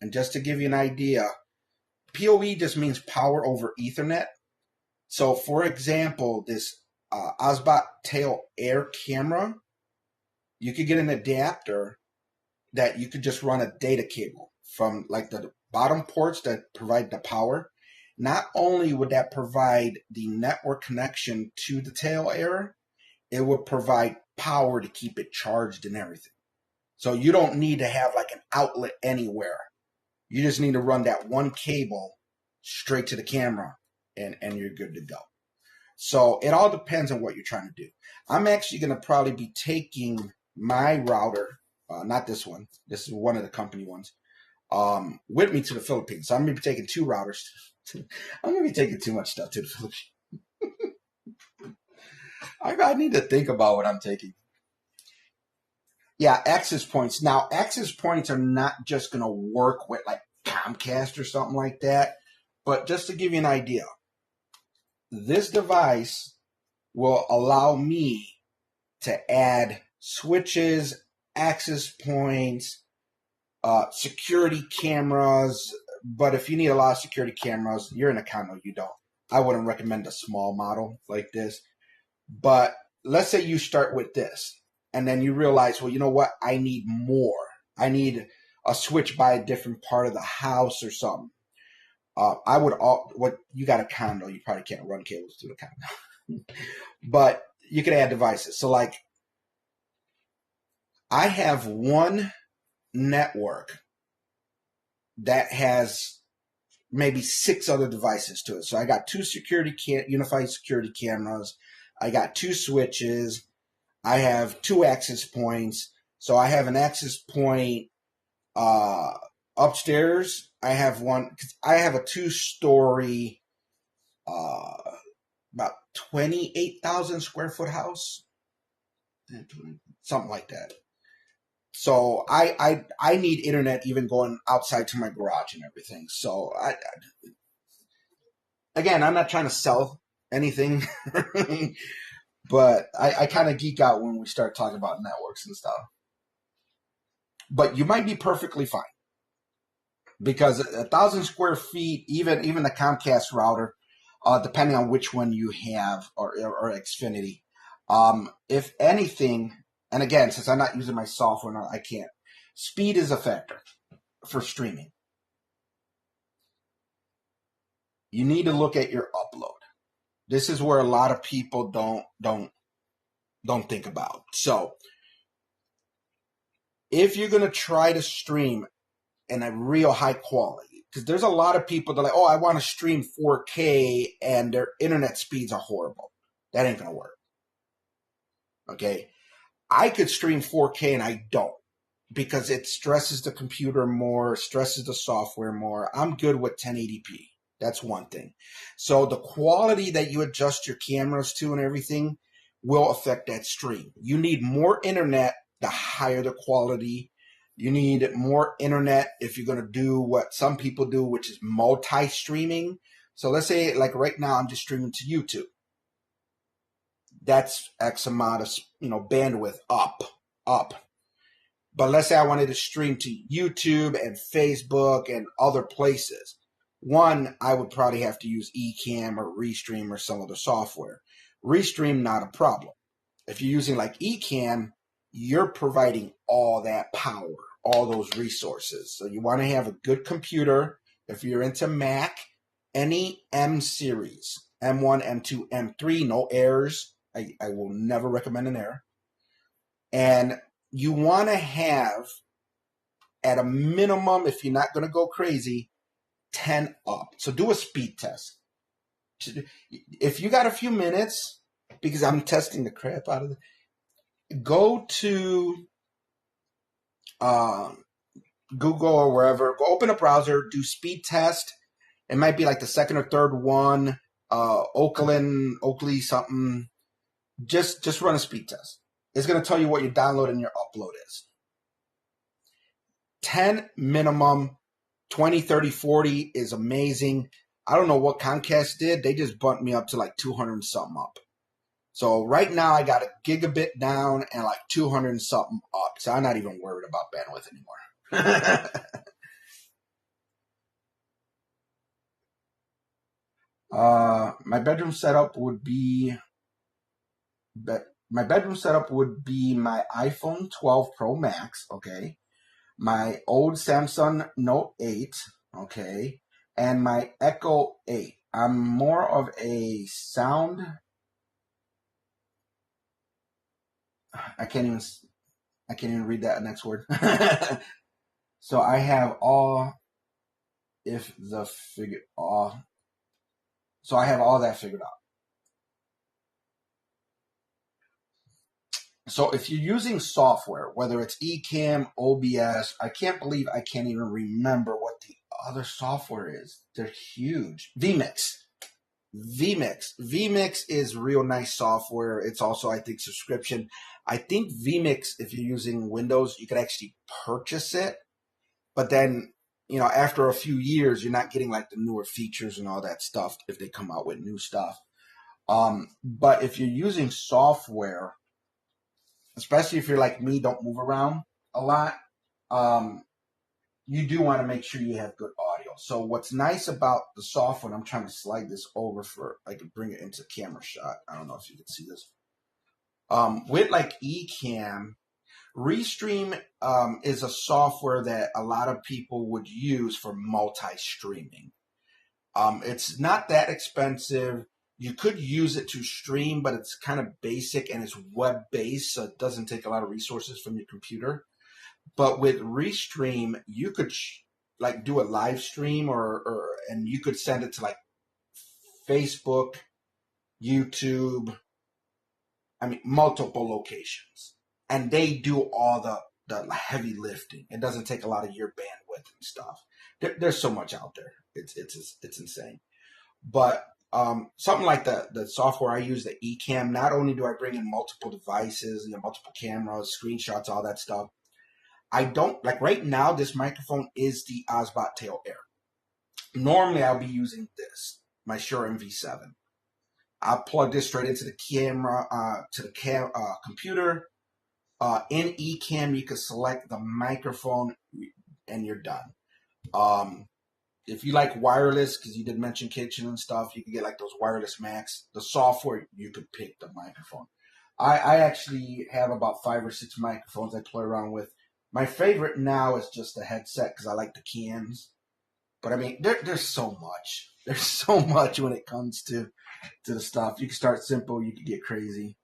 And just to give you an idea, PoE just means power over Ethernet. So, for example, this Obsbot tail air camera, you could get an adapter that you could just run a data cable from like the bottom ports that provide the power. Not only would that provide the network connection to the tail air, it would provide power to keep it charged and everything. So you don't need to have like an outlet anywhere. You just need to run that one cable straight to the camera and you're good to go. So it all depends on what you're trying to do. I'm actually going to probably be taking my router, not this one. This is one of the company ones, with me to the Philippines. So I'm going to be taking two routers. I'm going to be taking too much stuff to the Philippines. I need to think about what I'm taking. Yeah, access points. Now, access points are not just going to work with like Comcast or something like that. But just to give you an idea, this device will allow me to add switches access points, security cameras. But if you need a lot of security cameras, you're in a condo, you don't. I wouldn't recommend a small model like this. But let's say you start with this, and then you realize, well, you know what? I need more. I need a switch by a different part of the house or something. I would what you got a condo, you probably can't run cables to the condo, but you could add devices. So like, I have one network that has maybe 6 other devices to it. So I got 2 unified security cameras. I got 2 switches. I have 2 access points. So I have an access point upstairs. I have one, because I have a 2-story, about 28,000 square foot house, something like that. So I need internet even going outside to my garage and everything. So again, I'm not trying to sell anything, but I kind of geek out when we start talking about networks and stuff. But you might be perfectly fine, because 1,000 square feet, even the Comcast router, depending on which one you have, or Xfinity, if anything, and again, since I'm not using my software, I can't. Speed is a factor for streaming. You need to look at your upload. This is where a lot of people don't think about. So if you're going to try to stream in a real high quality, because there's a lot of people that are like, oh, I want to stream 4K and their internet speeds are horrible. That ain't going to work. Okay. I could stream 4K and I don't, because it stresses the computer more, stresses the software more. I'm good with 1080p. That's one thing. So the quality that you adjust your cameras to and everything will affect that stream. You need more internet, the higher the quality. You need more internet if you're going to do what some people do, which is multi-streaming. So let's say, like right now, I'm just streaming to YouTube. That's X amount of, bandwidth up. But let's say I wanted to stream to YouTube and Facebook and other places. One, I would probably have to use Ecamm or Restream or some other software. Restream, not a problem. If you're using like Ecamm, you're providing all that power, all those resources. So you want to have a good computer. If you're into Mac, any M series, M1, M2, M3, no errors. I will never recommend an error. And you want to have, at a minimum, if you're not going to go crazy, 10 up. So do a speed test. If you got a few minutes, because I'm testing the crap out of it, go to Google or wherever, go open a browser, do speed test. It might be like the second or third one, Oakley something. Just run a speed test. It's going to tell you what your download and your upload is. 10 minimum, 20, 30, 40 is amazing. I don't know what Comcast did. They just bumped me up to like 200 and something up. So right now I got a gigabit down and like 200 and something up. So I'm not even worried about bandwidth anymore. My bedroom setup would be my iPhone 12 Pro Max, okay, my old Samsung Note 8, okay, and my Echo 8. I'm more of a sound. I can't even read that next word. So I have all So I have all that figured out. So if you're using software, whether it's Ecamm, OBS, I can't believe I can't even remember what the other software is. They're huge. vMix. vMix is real nice software. It's also, I think, subscription. I think vMix, if you're using Windows, you could actually purchase it. But then, after a few years, you're not getting like the newer features and all that stuff if they come out with new stuff. But if you're using software, especially if you're like me, don't move around a lot, you do want to make sure you have good audio. So what's nice about the software, and I'm trying to slide this over for I can bring it into camera shot. I don't know if you can see this. With like Ecamm, Restream is a software that a lot of people would use for multi-streaming. It's not that expensive. You could use it to stream, but it's kind of basic and it's web-based, so it doesn't take a lot of resources from your computer. But with Restream, you could like do a live stream and you could send it to like Facebook, YouTube, I mean, multiple locations. And they do all the heavy lifting. It doesn't take a lot of your bandwidth and stuff. There's so much out there. It's insane. But something like the software I use, the Ecamm, not only do I bring in multiple devices, multiple cameras, screenshots, all that stuff, I don't, like right now, this microphone is the Obsbot Tail Air. Normally, I'll be using this, my Shure MV7. I'll plug this straight into the camera, to the computer. In Ecamm, you can select the microphone and you're done. If you like wireless, because you did mention kitchen and stuff, you can get like those wireless Macs. The software, you could pick the microphone. I actually have about 5 or 6 microphones I play around with. My favorite now is just the headset because I like the cans. But I mean, there's so much. There's so much when it comes to the stuff. You can start simple. You can get crazy.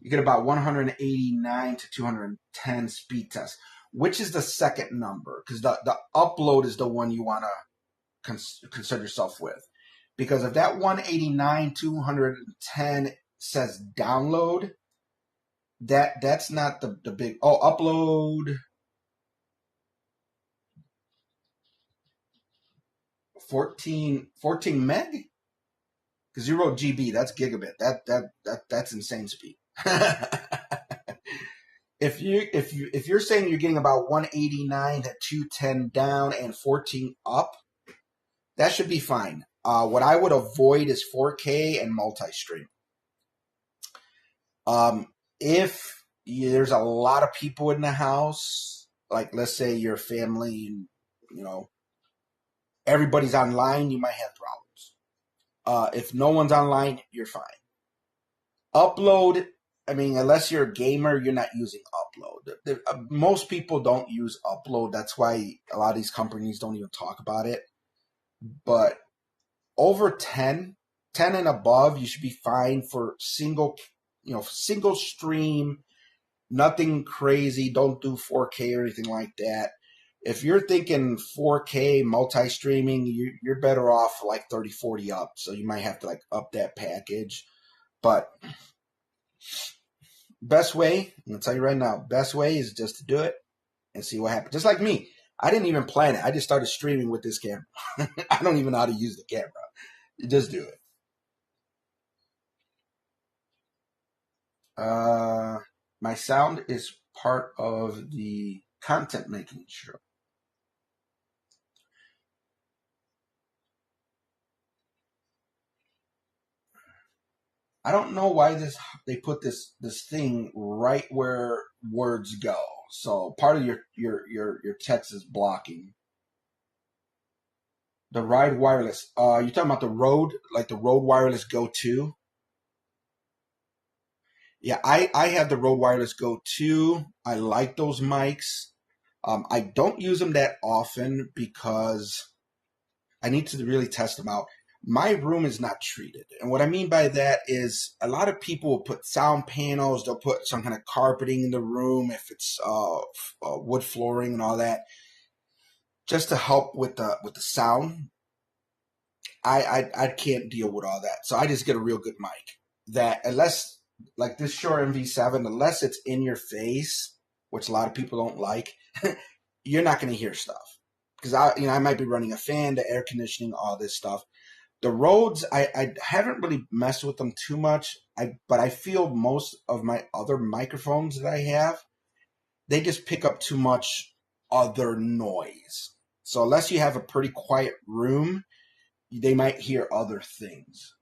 You get about 189 to 210 speed tests, which is the second number because the upload is the one you want to concern yourself with. Because if that 189, 210 says download, that's not the big, upload 14 meg, because you wrote GB, that's gigabit. That's insane speed. if you're saying you're getting about 189 to 210 down and 14 up, that should be fine. What I would avoid is 4K and multi-stream. If there's a lot of people in the house, like let's say your family, and everybody's online, you might have problems. If no one's online, you're fine. Upload, I mean, unless you're a gamer, you're not using upload. Most people don't use upload. That's why a lot of these companies don't even talk about it. But over 10 and above, you should be fine for single stream, nothing crazy. Don't do 4K or anything like that. If you're thinking 4K multi-streaming, you're better off like 30, 40 up. So you might have to like up that package. But best way, I'm going to tell you right now, best way is just to do it and see what happens. Just like me. I didn't even plan it. I just started streaming with this camera. I don't even know how to use the camera. You just do it. My sound is part of the content making show. I don't know why they put this thing right where words go. So part of your text is blocking. The Ride Wireless. You're talking about the Rode, like the Rode Wireless Go 2? Yeah, I have the Rode Wireless Go 2. I like those mics. I don't use them that often because I need to really test them out. My room is not treated. And what I mean by that is a lot of people will put sound panels, they'll put some kind of carpeting in the room if it's wood flooring and all that, just to help with the sound. I can't deal with all that. So I just get a real good mic that, unless like this Shure MV7, unless it's in your face, which a lot of people don't like, you're not going to hear stuff. Because I might be running a fan, the air conditioning, all this stuff. The Rhodes, I haven't really messed with them too much. But I feel most of my other microphones that I have, they just pick up too much other noise. So unless you have a pretty quiet room, they might hear other things.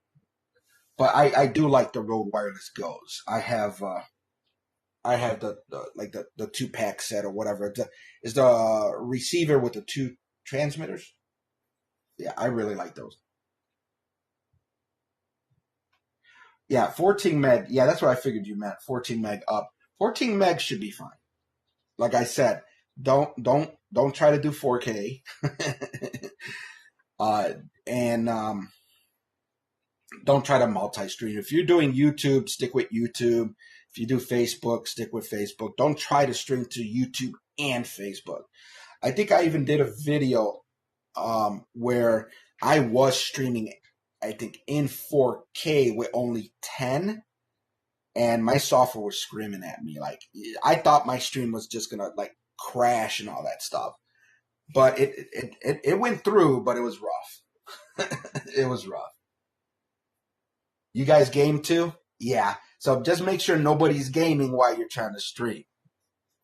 But I do like the Rode Wireless Go's. I have the 2-pack set or whatever. Is the receiver with the 2 transmitters. Yeah, I really like those. Yeah, 14 meg. Yeah, that's what I figured you meant. 14 meg up. 14 meg should be fine. Like I said, don't try to do 4K. uh, and don't try to multi-stream. If you're doing YouTube, stick with YouTube. If you do Facebook, stick with Facebook. Don't try to stream to YouTube and Facebook. I think I even did a video where I was streaming, I think, in 4K with only 10, and my software was screaming at me. Like, I thought my stream was just gonna like crash and all that stuff. But it went through, but it was rough. It was rough. You guys game too? Yeah. So just make sure nobody's gaming while you're trying to stream.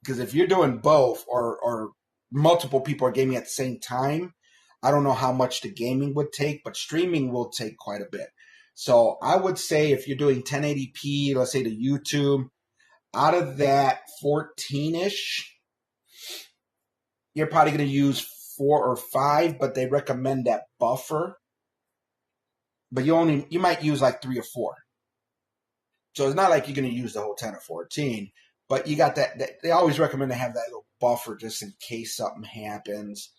Because if you're doing both or multiple people are gaming at the same time, I don't know how much the gaming would take, but streaming will take quite a bit. So I would say if you're doing 1080p, let's say to YouTube, out of that 14-ish, you're probably going to use 4 or 5, but they recommend that buffer. But you might use like 3 or 4. So it's not like you're going to use the whole 10 or 14, but you got that. They always recommend to have that little buffer just in case something happens.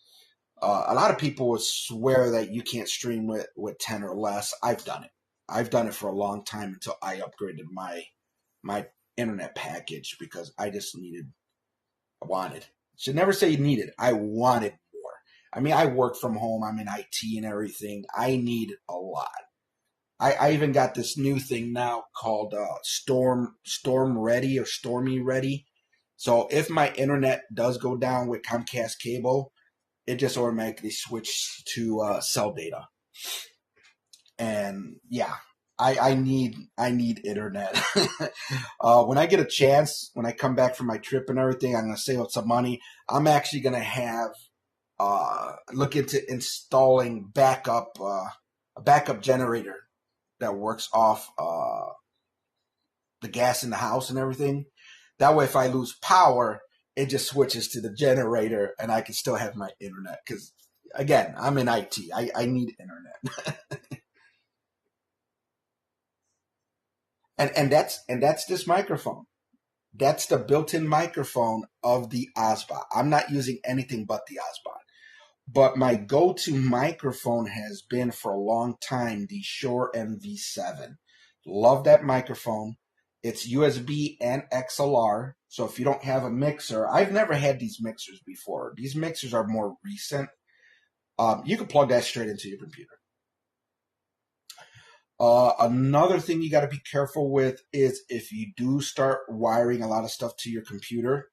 A lot of people would swear that you can't stream with 10 or less. I've done it. I've done it for a long time until I upgraded my internet package because I just wanted. Should never say you needed. I wanted more. I mean, I work from home. I'm in IT and everything. I need a lot. I even got this new thing now called Storm Ready or Stormy Ready. So if my internet does go down with Comcast cable, it just automatically switches to cell data. And yeah, I need internet. When I get a chance, when I come back from my trip and everything, I'm gonna save up some money. I'm actually gonna have look into installing a backup generator that works off the gas in the house and everything. That way, if I lose power, it just switches to the generator, and I can still have my internet. Because again, I'm in IT. I need internet. and that's this microphone. That's the built-in microphone of the Obsbot. I'm not using anything but the Obsbot. But my go-to microphone has been for a long time the Shure MV7. Love that microphone. It's USB and XLR. So if you don't have a mixer, I've never had these mixers before. These mixers are more recent. You can plug that straight into your computer. Another thing you got to be careful with is if you do start wiring a lot of stuff to your computer,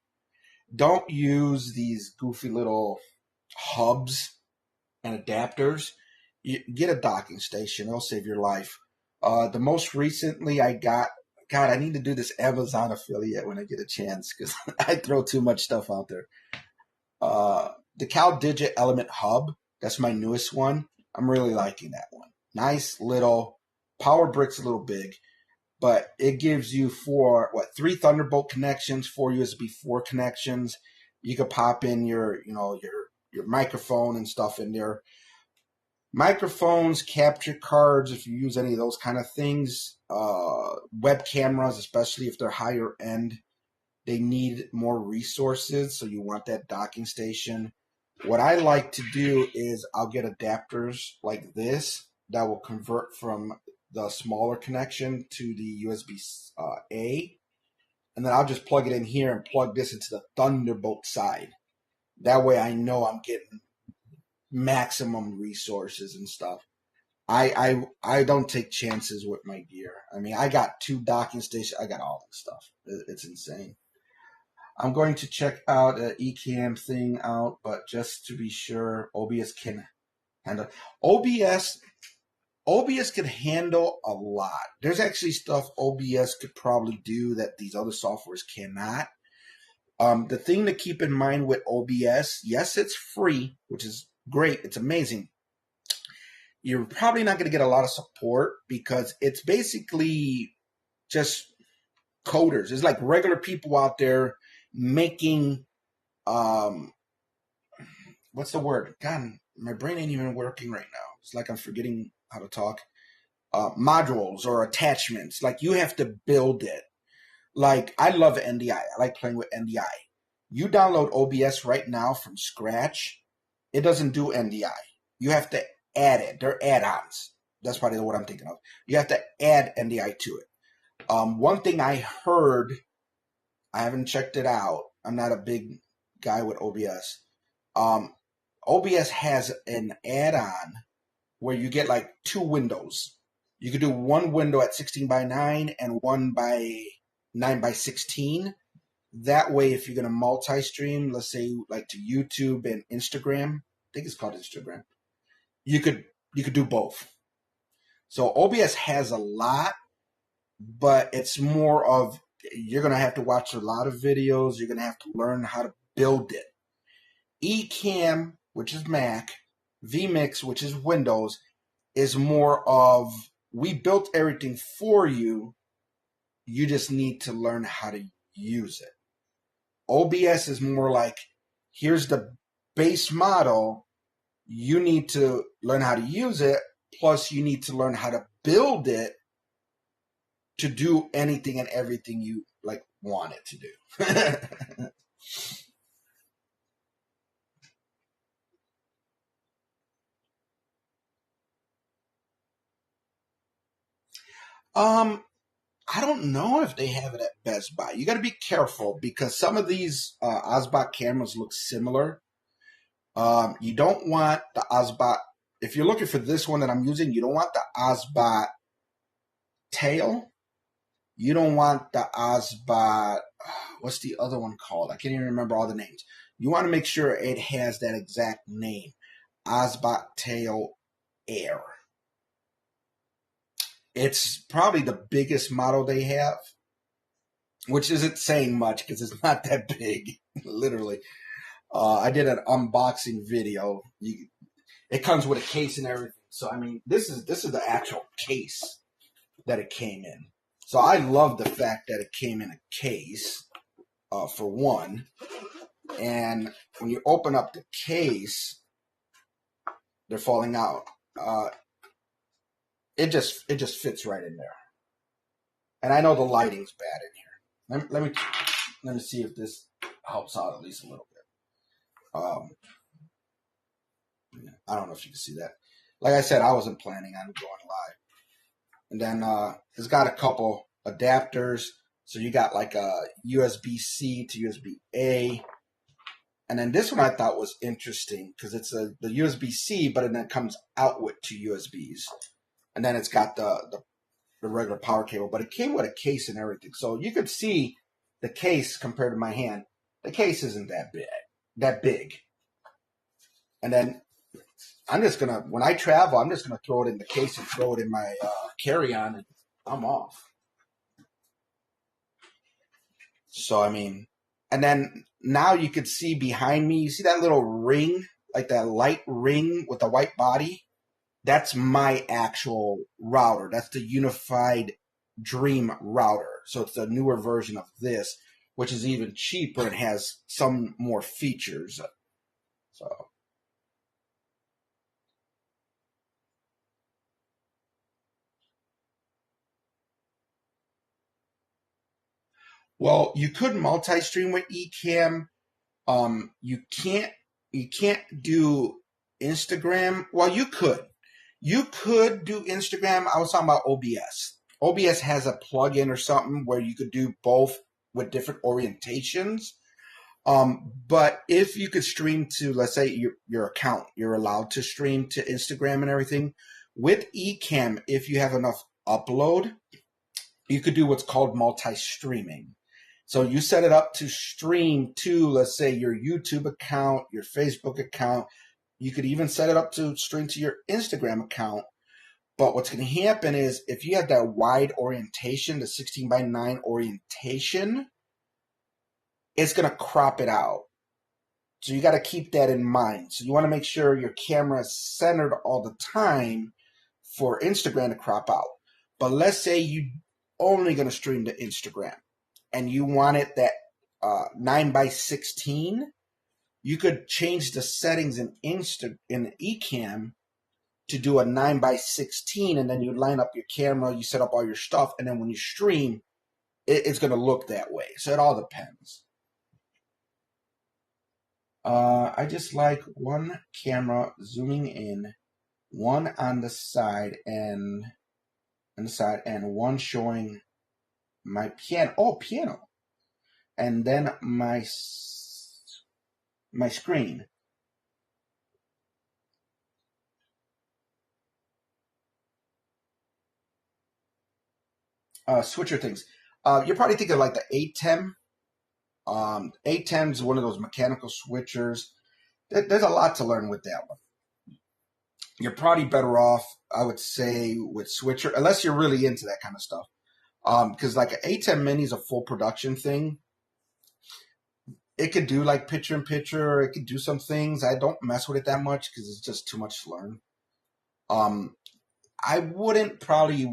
don't use these goofy little hubs and adapters. You get a docking station. It'll save your life. The most recently I got, God, I need to do this Amazon affiliate when I get a chance because I throw too much stuff out there. The CalDigit Element Hub, that's my newest one. I'm really liking that one. Nice little, power brick's a little big, but it gives you 3 Thunderbolt connections, 4 USB 4 connections. You could pop in your microphone and stuff in there. Microphones, capture cards, if you use any of those kind of things. Web cameras, especially if they're higher end, they need more resources, so you want that docking station. What I like to do is I'll get adapters like this that will convert from the smaller connection to the USB A, and then I'll just plug it in here and plug this into the Thunderbolt side. That way I know I'm getting maximum resources and stuff. I don't take chances with my gear. I mean, I got 2 docking stations. I got all this stuff. It's insane. I'm going to check out the Ecamm thing out, but just to be sure, OBS can handle. OBS can handle a lot. There's actually stuff OBS could probably do that these other softwares cannot. The thing to keep in mind with OBS, yes, it's free, which is great. It's amazing. you're probably not going to get a lot of support because it's basically just coders. It's like regular people out there making, what's the word? God, my brain ain't even working right now. It's like I'm forgetting how to talk. Modules or attachments. Like you have to build it. Like I love NDI. I like playing with NDI. You download OBS right now from scratch. It doesn't do NDI. You have to add it. They're add-ons. That's probably what I'm thinking of. You have to add NDI to it. One thing I heard, I haven't checked it out. I'm not a big guy with OBS. OBS has an add-on where you get like 2 windows. You could do one window at 16:9 and one by 9:16. That way, if you're going to multi-stream, let's say like to YouTube and Instagram, I think it's called Instagram, you could do both. So OBS has a lot, but it's more of you're going to have to watch a lot of videos. You're going to have to learn how to build it. Ecamm, which is Mac, vMix, which is Windows, is more of we built everything for you. You just need to learn how to use it. OBS is more like, here's the base model. You need to learn how to use it. Plus, you need to learn how to build it to do anything and everything you like want it to do. I don't know if they have it at Best Buy. You got to be careful because some of these Obsbot cameras look similar. You don't want the Obsbot. If you're looking for this one that I'm using, you don't want the Obsbot tail. You don't want the Obsbot. What's the other one called? I can't even remember all the names. You want to make sure it has that exact name, Obsbot Tail Air. It's probably the biggest model they have, which isn't saying much because it's not that big, literally. I did an unboxing video. It comes with a case and everything. So I mean, this is the actual case that it came in. So I love the fact that it came in a case, for one. And when you open up the case, they're falling out. It just fits right in there. And I know the lighting's bad in here. Let me see if this helps out at least a little bit. I don't know if you can see that. Like I said, I wasn't planning on going live. And then it's got a couple adapters. So you got like a USB-C to USB-A. And then this one I thought was interesting because it's the USB-C, but then it comes out with 2 USBs. And then it's got the regular power cable, but it came with a case and everything. So you could see the case compared to my hand. The case isn't that big. And then I'm just going to, when I travel, I'm just going to throw it in the case and throw it in my carry-on, and I'm off. So, I mean, and then now you could see behind me, you see that little ring, like that light ring with the white body? That's my actual router. That's the Unified Dream router. So it's a newer version of this, which is even cheaper and has some more features. So, well, you could multi-stream with Ecamm. You can't do Instagram. Well, you could. You could do Instagram. I was talking about OBS. OBS has a plugin or something where you could do both with different orientations. But if you could stream to, let's say, your account, you're allowed to stream to Instagram and everything. With Ecamm, if you have enough upload, you could do what's called multi-streaming. So you set it up to stream to, let's say, your YouTube account, your Facebook account. You could even set it up to stream to your Instagram account. But what's going to happen is if you have that wide orientation, the 16:9 orientation, it's going to crop it out. So you got to keep that in mind. So you want to make sure your camera is centered all the time for Instagram to crop out. But let's say you only going to stream to Instagram and you want it that 9:16. You could change the settings in Ecamm to do a 9:16, and then you line up your camera, you set up all your stuff, and then when you stream, it's going to look that way. So it all depends. I just like one camera zooming in, one on the side and one showing my piano. Oh, piano, and then my screen. Switcher things. You're probably thinking like the Ecamm. Ecamm is one of those mechanical switchers. There's a lot to learn with that one. You're probably better off, I would say, with switcher, unless you're really into that kind of stuff. Because like an Ecamm Mini is a full production thing. It could do like picture in picture. It could do some things. I don't mess with it that much because it's just too much to learn. I wouldn't probably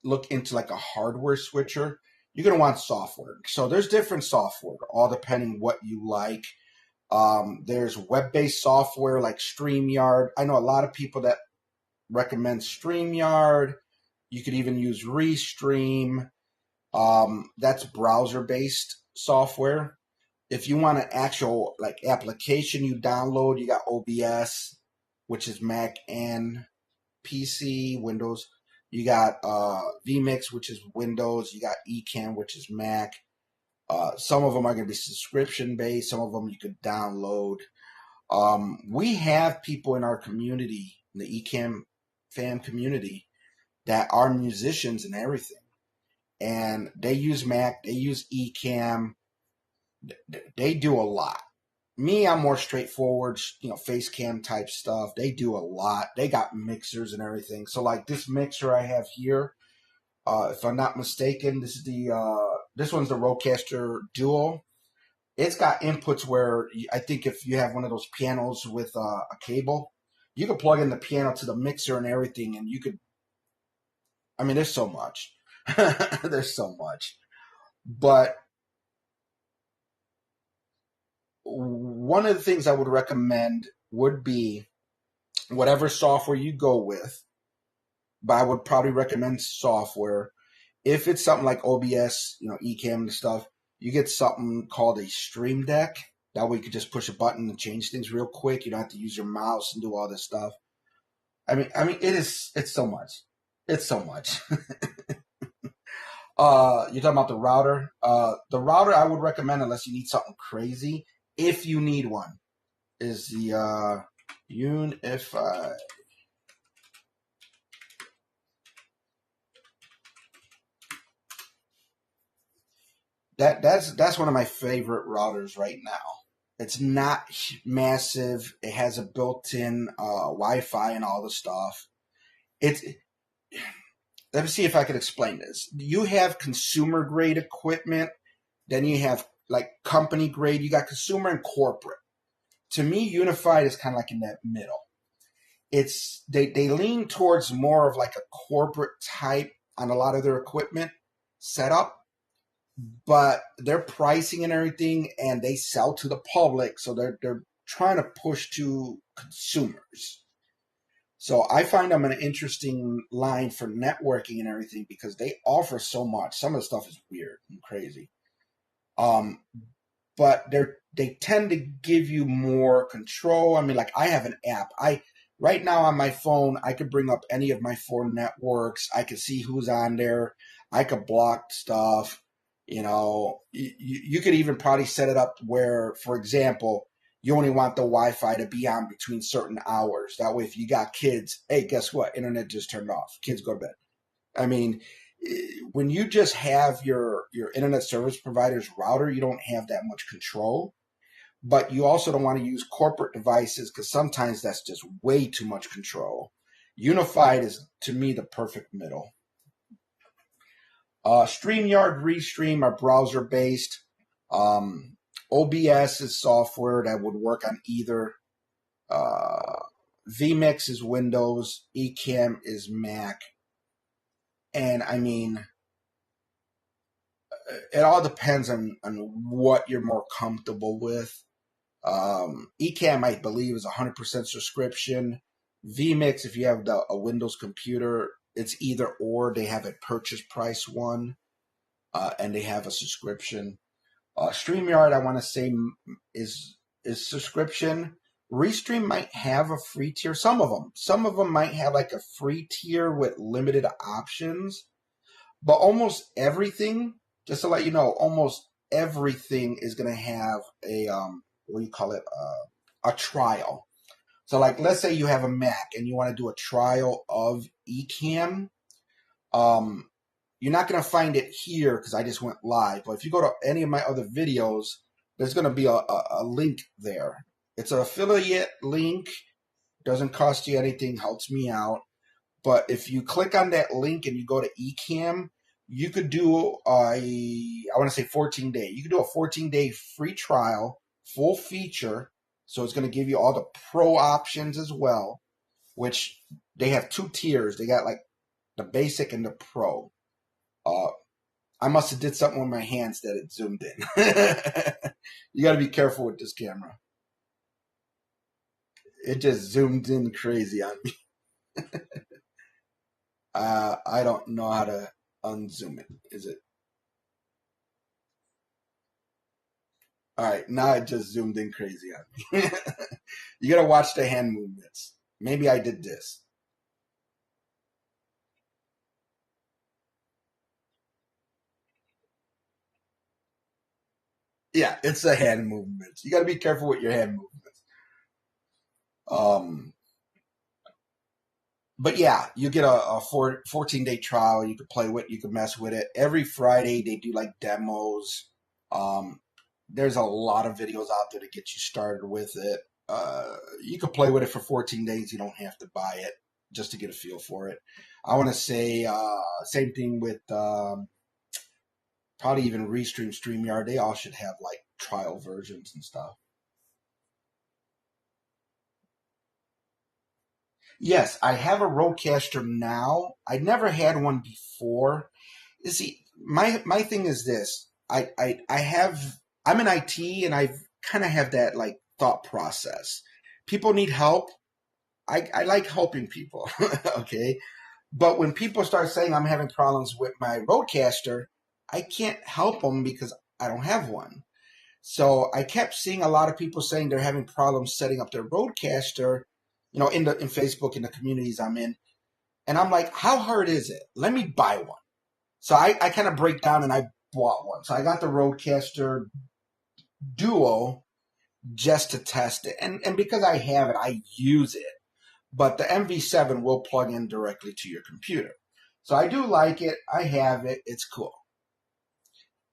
look into like a hardware switcher. You're going to want software. So there's different software, all depending what you like. There's web-based software like StreamYard. I know a lot of people that recommend StreamYard. You could even use Restream. That's browser-based software. If you want an actual like application you download, you got OBS, which is Mac and PC, Windows. You got vMix, which is Windows. You got Ecamm, which is Mac. Some of them are going to be subscription based. Some of them you could download. We have people in our community, in the Ecamm fan community, that are musicians and everything. And they use Mac, they use Ecamm. They do a lot. Me, I'm more straightforward, face cam type stuff. They do a lot. They got mixers and everything. So like this mixer I have here, if I'm not mistaken, this one's the Rodecaster Duo. It's got inputs where I think if you have one of those pianos with a cable, you could plug in the piano to the mixer and everything, and you could. I mean, there's so much. There's so much. But one of the things I would recommend would be whatever software you go with, but I would probably recommend software. If it's something like OBS, Ecamm and stuff, you get something called a Stream Deck. That way you could just push a button and change things real quick. You don't have to use your mouse and do all this stuff. I mean, it's so much. It's so much. You're talking about the router. The router I would recommend, unless you need something crazy, if you need one, is the Unify. That's one of my favorite routers right now. It's not massive. It has a built-in Wi-Fi and all the stuff. Let me see if I can explain this. You have consumer grade equipment, then you have like company grade. You got consumer and corporate. To me, Unified is kind of like in that middle. They lean towards more of like a corporate type on a lot of their equipment setup, but their pricing and everything, and they sell to the public, so they're trying to push to consumers. So I find them an interesting line for networking and everything because they offer so much. Some of the stuff is weird and crazy. But they tend to give you more control. I mean, like I have an app. Right now on my phone, I could bring up any of my 4 networks. I could see who's on there. I could block stuff. You could even probably set it up where, for example, you only want the Wi-Fi to be on between certain hours. That way, if you got kids, hey, guess what? Internet just turned off. Kids go to bed. I mean, when you just have your internet service provider's router, you don't have that much control. But you also don't want to use corporate devices because sometimes that's just way too much control. Unified is, to me, the perfect middle. StreamYard, Restream are browser-based. OBS is software that would work on either. vMix is Windows. Ecamm is Mac. And I mean, it all depends on what you're more comfortable with. Ecamm, I believe, is 100% subscription. vMix, if you have a Windows computer, it's either or. They have a purchase price one, and they have a subscription. StreamYard, I want to say, is subscription. Restream might have a free tier. Some of them might have like a free tier with limited options. But almost everything, just to let you know, almost everything is going to have a what do you call it? A trial. So, like, let's say you have a Mac and you want to do a trial of Ecamm. You're not going to find it here because I just went live. But if you go to any of my other videos, there's going to be a link there. It's an affiliate link. Doesn't cost you anything. Helps me out. But if you click on that link and you go to Ecamm, you could do I want to say 14-day. You could do a 14-day free trial, full feature. So it's going to give you all the pro options as well, which they have 2 tiers. They got like the basic and the pro. I must have did something with my hands that it zoomed in. You got to be careful with this camera. It just zoomed in crazy on me. I don't know how to unzoom it. Is it? All right, now it just zoomed in crazy on me. You got to watch the hand movements. Maybe I did this. Yeah, it's the hand movements. You got to be careful with your hand movements. But yeah, you get a 14-day trial. You could play with, you could mess with it. Every Friday they do like demos. There's a lot of videos out there to get you started with it. You could play with it for 14 days. You don't have to buy it just to get a feel for it. I want to say same thing with probably even Restream, StreamYard. They all should have like trial versions and stuff. Yes, I have a Rodecaster now. I never had one before. You see, my thing is this. I'm in IT and I kind of have that like thought process. People need help. I like helping people. Okay. But when people start saying I'm having problems with my Rodecaster, I can't help them because I don't have one. So I kept seeing a lot of people saying they're having problems setting up their Rodecaster, in Facebook, in the communities I'm in. And I'm like, how hard is it? Let me buy one. So I kind of break down and I bought one. So I got the Rodecaster Duo just to test it. And because I have it, I use it. But the MV7 will plug in directly to your computer. So I do like it. I have it. It's cool.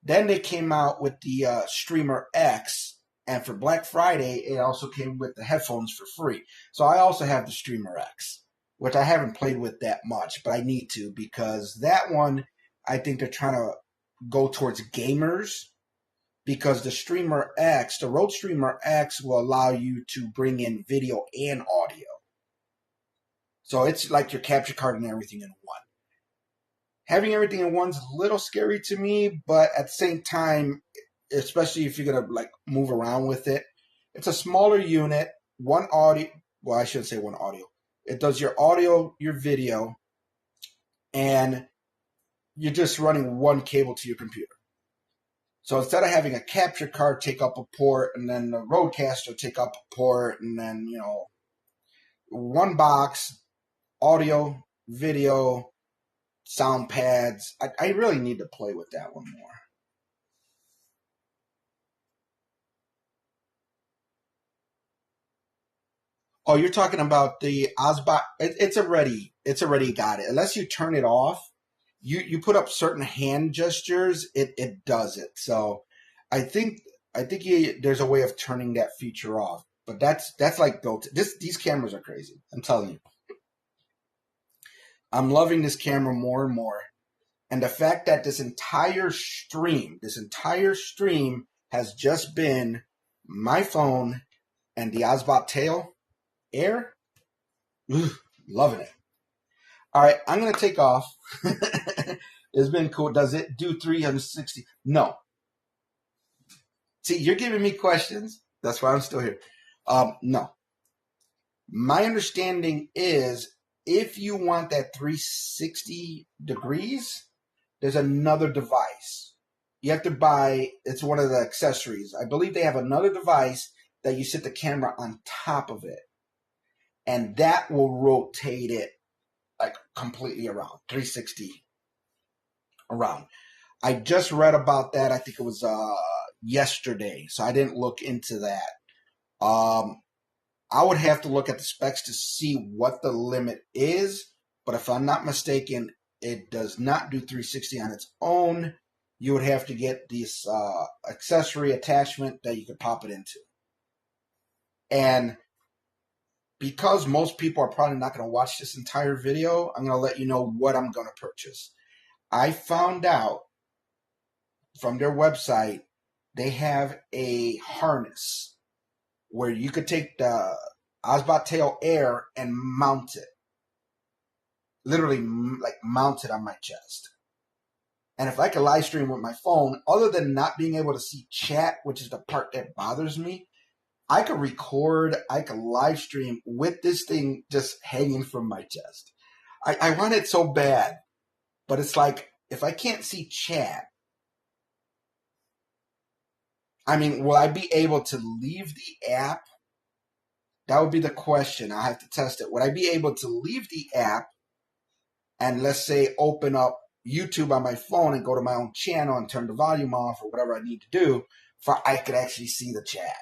Then they came out with the Streamer X, and for Black Friday, it also came with the headphones for free. So I also have the Streamer X, which I haven't played with that much, but I need to because that one, I think they're trying to go towards gamers because the Streamer X, the Rode Streamer X will allow you to bring in video and audio. So it's like your capture card and everything in one. Having everything in one's a little scary to me, but at the same time, especially if you're gonna like move around with it, it's a smaller unit. One audio, well, I shouldn't say one audio. It does your audio, your video, and you're just running one cable to your computer. So instead of having a capture card take up a port and then the Rodecaster take up a port and then, one box, audio, video, sound pads. I really need to play with that one more. Oh, you're talking about the Obsbot. It's already got it. Unless you turn it off, you put up certain hand gestures, it does it. So I think there's a way of turning that feature off. But that's like built. These cameras are crazy. I'm telling you. I'm loving this camera more and more. And the fact that this entire stream has just been my phone and the Obsbot Tail Air. Ugh, loving it. All right, I'm going to take off. It's been cool. Does it do 360? No. See, you're giving me questions. That's why I'm still here. No. My understanding is if you want that 360 degrees, there's another device. You have to buy, it's one of the accessories. I believe they have another device that you sit the camera on top of it. And that will rotate it like completely around, 360 around. I just read about that. I think it was yesterday, so I didn't look into that. I would have to look at the specs to see what the limit is, but if I'm not mistaken, it does not do 360 on its own. You would have to get this accessory attachment that you could pop it into. And because most people are probably not going to watch this entire video, I'm going to let you know what I'm going to purchase. I found out from their website, they have a harness where you could take the Obsbot Tail Air and mount it. Literally, like, mount it on my chest. And if I could live stream with my phone, other than not being able to see chat, which is the part that bothers me, I could record, I could live stream with this thing just hanging from my chest. I want it so bad, but it's like, if I can't see chat, I mean, will I be able to leave the app? That would be the question. I have to test it. Would I be able to leave the app and, let's say, open up YouTube on my phone and go to my own channel and turn the volume off or whatever I need to do for I could actually see the chat?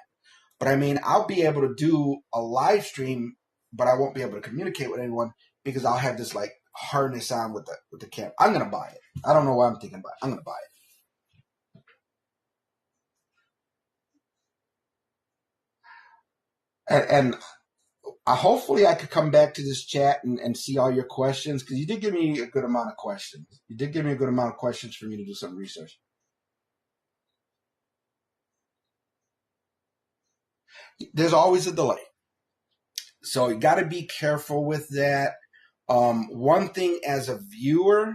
But I mean, I'll be able to do a live stream, but I won't be able to communicate with anyone because I'll have this like harness on with the camera. I'm gonna buy it. I don't know what I'm thinking about. I'm gonna buy it. And hopefully I could come back to this chat and see all your questions, because you did give me a good amount of questions. You did give me a good amount of questions for me to do some research. There's always a delay, so you got to be careful with that. One thing as a viewer,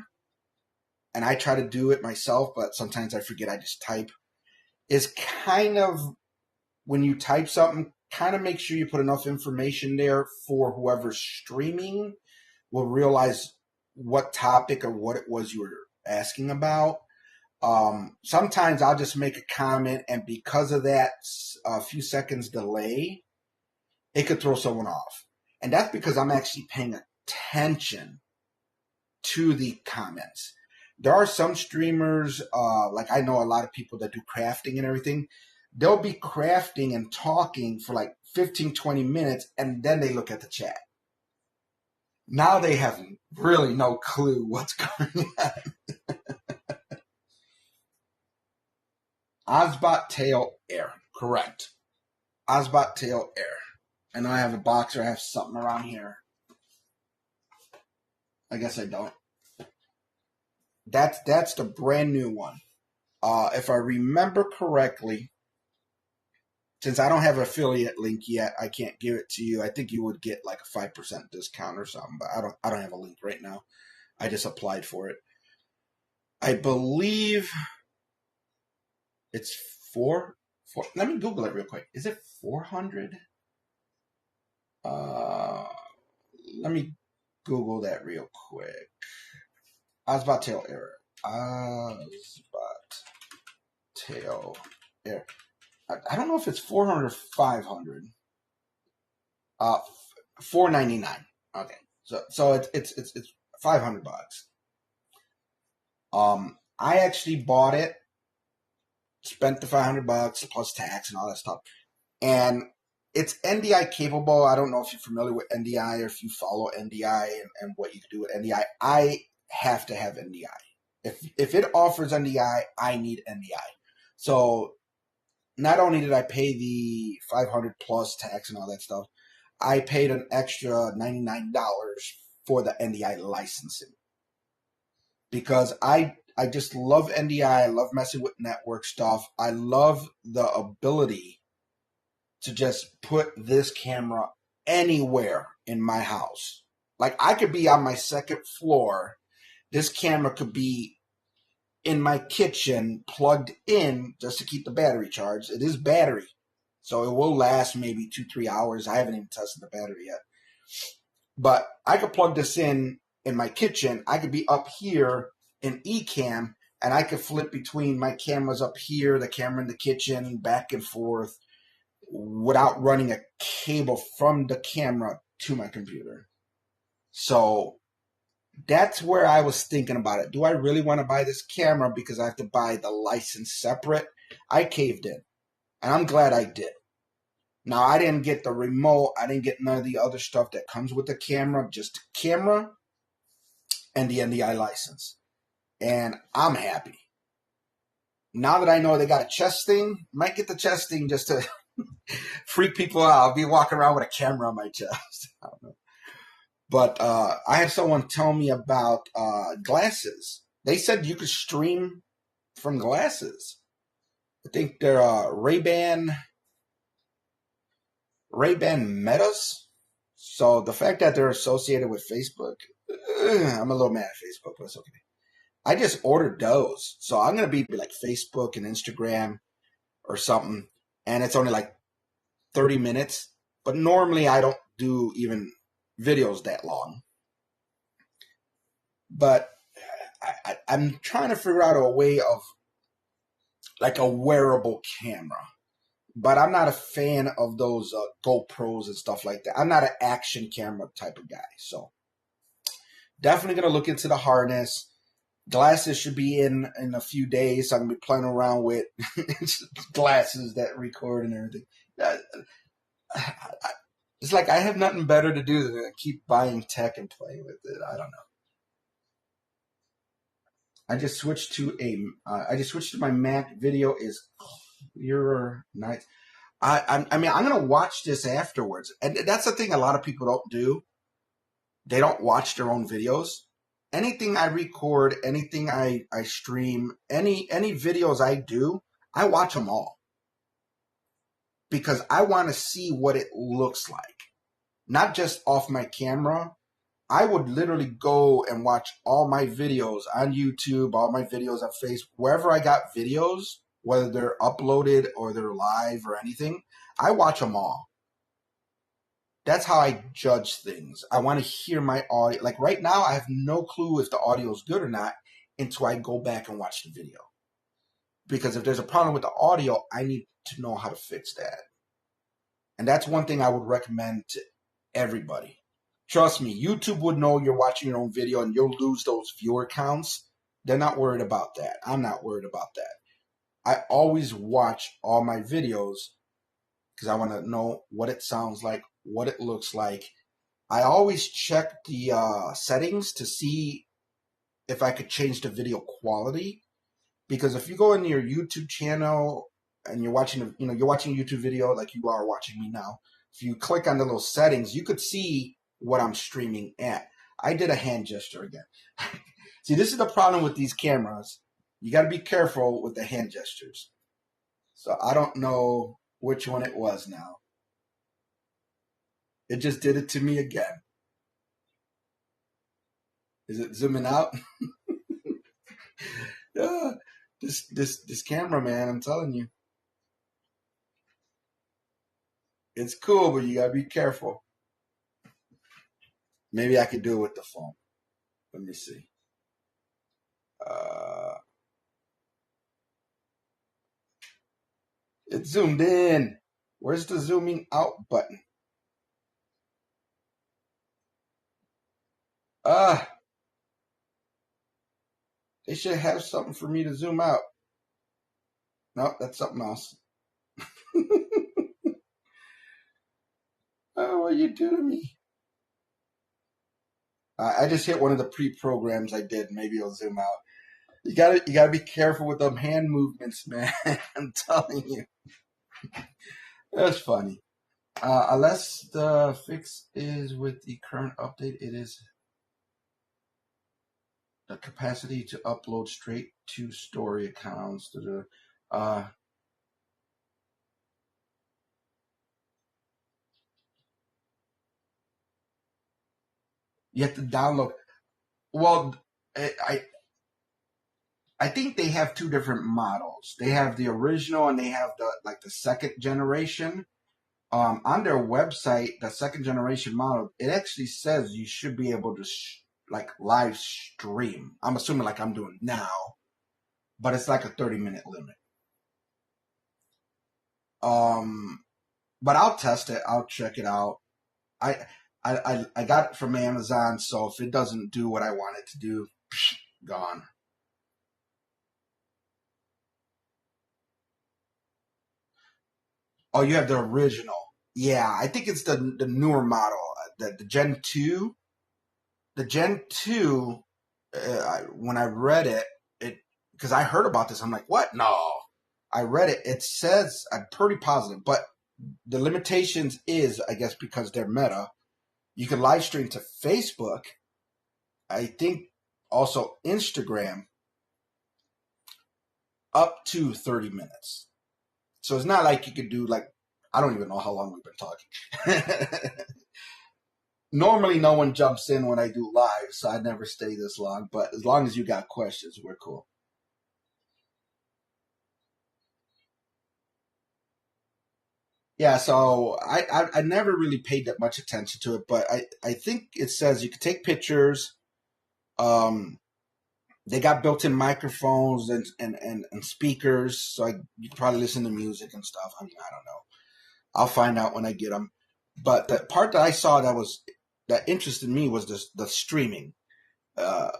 and I try to do it myself, but sometimes I forget, I just type, is kind of, when you type something, kind of make sure you put enough information there for whoever's streaming will realize what topic or what it was you were asking about. Sometimes I'll just make a comment, and because of that a few seconds delay, it could throw someone off. And that's because I'm actually paying attention to the comments. There are some streamers, like I know a lot of people that do crafting and everything. They'll be crafting and talking for like 15, 20 minutes, and then they look at the chat. Now they have really no clue what's going on. Obsbot Tail Air, correct. Obsbot Tail Air. I know I have a box, or I have something around here. I guess I don't. That's the brand new one. If I remember correctly, since I don't have an affiliate link yet, I can't give it to you. I think you would get like a 5% discount or something, but I don't have a link right now. I just applied for it. I believe it's four. Let me Google it real quick. Is it 400? Let me Google that real quick. Obsbot Tail Air. Obsbot Tail Air. I don't know if it's 400 or 500. $4.99. Okay, so it's $500. I actually bought it, spent the $500 plus tax and all that stuff, and it's NDI capable. I don't know if you're familiar with NDI or if you follow NDI and what you can do with NDI. I have to have NDI. If it offers NDI, I need NDI. So not only did I pay the $500 plus tax and all that stuff, I paid an extra $99 for the NDI licensing, because I I just love NDI. I love messing with network stuff. I love the ability to just put this camera anywhere in my house. Like I could be on my second floor. This camera could be in my kitchen plugged in just to keep the battery charged. It is battery, so it will last maybe 2-3 hours. I haven't even tested the battery yet. But I could plug this in my kitchen. I could be up here in Ecamm, and I could flip between my cameras up here, the camera in the kitchen, back and forth, without running a cable from the camera to my computer. So that's where I was thinking about it. Do I really want to buy this camera because I have to buy the license separate? I caved in, and I'm glad I did. Now, I didn't get the remote. I didn't get none of the other stuff that comes with the camera, just the camera and the NDI license. And I'm happy. Now that I know they got a chest thing, might get the chest thing just to freak people out. I'll be walking around with a camera on my chest. I don't know. But I had someone tell me about glasses. They said you could stream from glasses. I think they're Ray-Ban Metas. So the fact that they're associated with Facebook, I'm a little mad at Facebook, but it's okay. I just ordered those. So I'm going to be like Facebook and Instagram or something. And it's only like 30 minutes. But normally I don't do even videos that long. But I'm trying to figure out a way of like a wearable camera. But I'm not a fan of those GoPros and stuff like that. I'm not an action camera type of guy. So definitely going to look into the harness. Glasses should be in a few days. So I'm going to be playing around with glasses that record and everything. It's like I have nothing better to do than keep buying tech and playing with it. I don't know. I just switched to my Mac. Video is clearer, nice. I mean, I'm gonna watch this afterwards, and that's the thing. A lot of people don't do. They don't watch their own videos. Anything I record, anything I stream, any videos I do, I watch them all because I want to see what it looks like, not just off my camera. I would literally go and watch all my videos on YouTube, all my videos on Facebook, wherever I got videos, whether they're uploaded or they're live or anything. I watch them all. That's how I judge things. I want to hear my audio. Like right now, I have no clue if the audio is good or not until I go back and watch the video. Because if there's a problem with the audio, I need to know how to fix that. And that's one thing I would recommend to everybody. Trust me, YouTube would know you're watching your own video and you'll lose those viewer counts. They're not worried about that. I'm not worried about that. I always watch all my videos because I want to know what it sounds like, what it looks like. I always check the settings to see if I could change the video quality. Because if you go into your YouTube channel and you're watching, you're watching a YouTube video like you are watching me now. If you click on the little settings, you could see what I'm streaming at. I did a hand gesture again. See, this is the problem with these cameras. You got to be careful with the hand gestures. So I don't know which one it was now. It just did it to me again. Is it zooming out? Yeah, this camera, man, I'm telling you. It's cool, but you got to be careful. Maybe I could do it with the phone. Let me see. It zoomed in. Where's the zooming out button? They should have something for me to zoom out. Nope, that's something else. Oh, what you do to me? I just hit one of the pre-programs I did. Maybe it'll zoom out. You gotta be careful with them hand movements, man. I'm telling you. That's funny. Unless the fix is with the current update, it is. the capacity to upload straight to story accounts. Uh, you have to download. Well, I think they have two different models. They have the original and they have the second generation. On their website, the second generation model, it actually says you should be able to like live stream. I'm assuming like I'm doing now, but it's like a 30-minute limit. But I'll test it. I'll check it out. I I got it from Amazon, so if it doesn't do what I want it to do, gone. Oh, you have the original. Yeah, I think it's the newer model, the Gen 2. The Gen 2, when I read it, because I heard about this, I'm like, what? No. I read it. It says, I'm pretty positive, but the limitations is, I guess, because they're Meta. You can live stream to Facebook. I think also Instagram up to 30 minutes. So it's not like you could do like, I don't even know how long we've been talking. Normally no one jumps in when I do live, so I never stay this long. But as long as you got questions, we're cool. Yeah, so I never really paid that much attention to it, but I think it says you can take pictures. Um, they got built-in microphones and speakers, so you can probably listen to music and stuff. I mean, I don't know. I'll find out when I get them. But the part that I saw that interested me was the streaming, uh,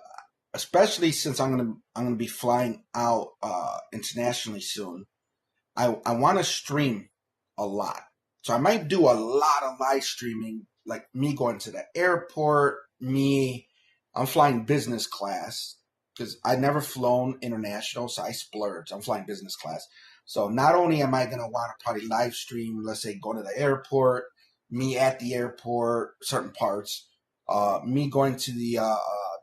especially since I'm gonna be flying out internationally soon. I want to stream a lot. So I might do a lot of live streaming, like me going to the airport, I'm flying business class because I've never flown international, so I splurge. I'm flying business class. So not only am I going to want to probably live stream, let's say going to the airport, me at the airport, certain parts, me going to the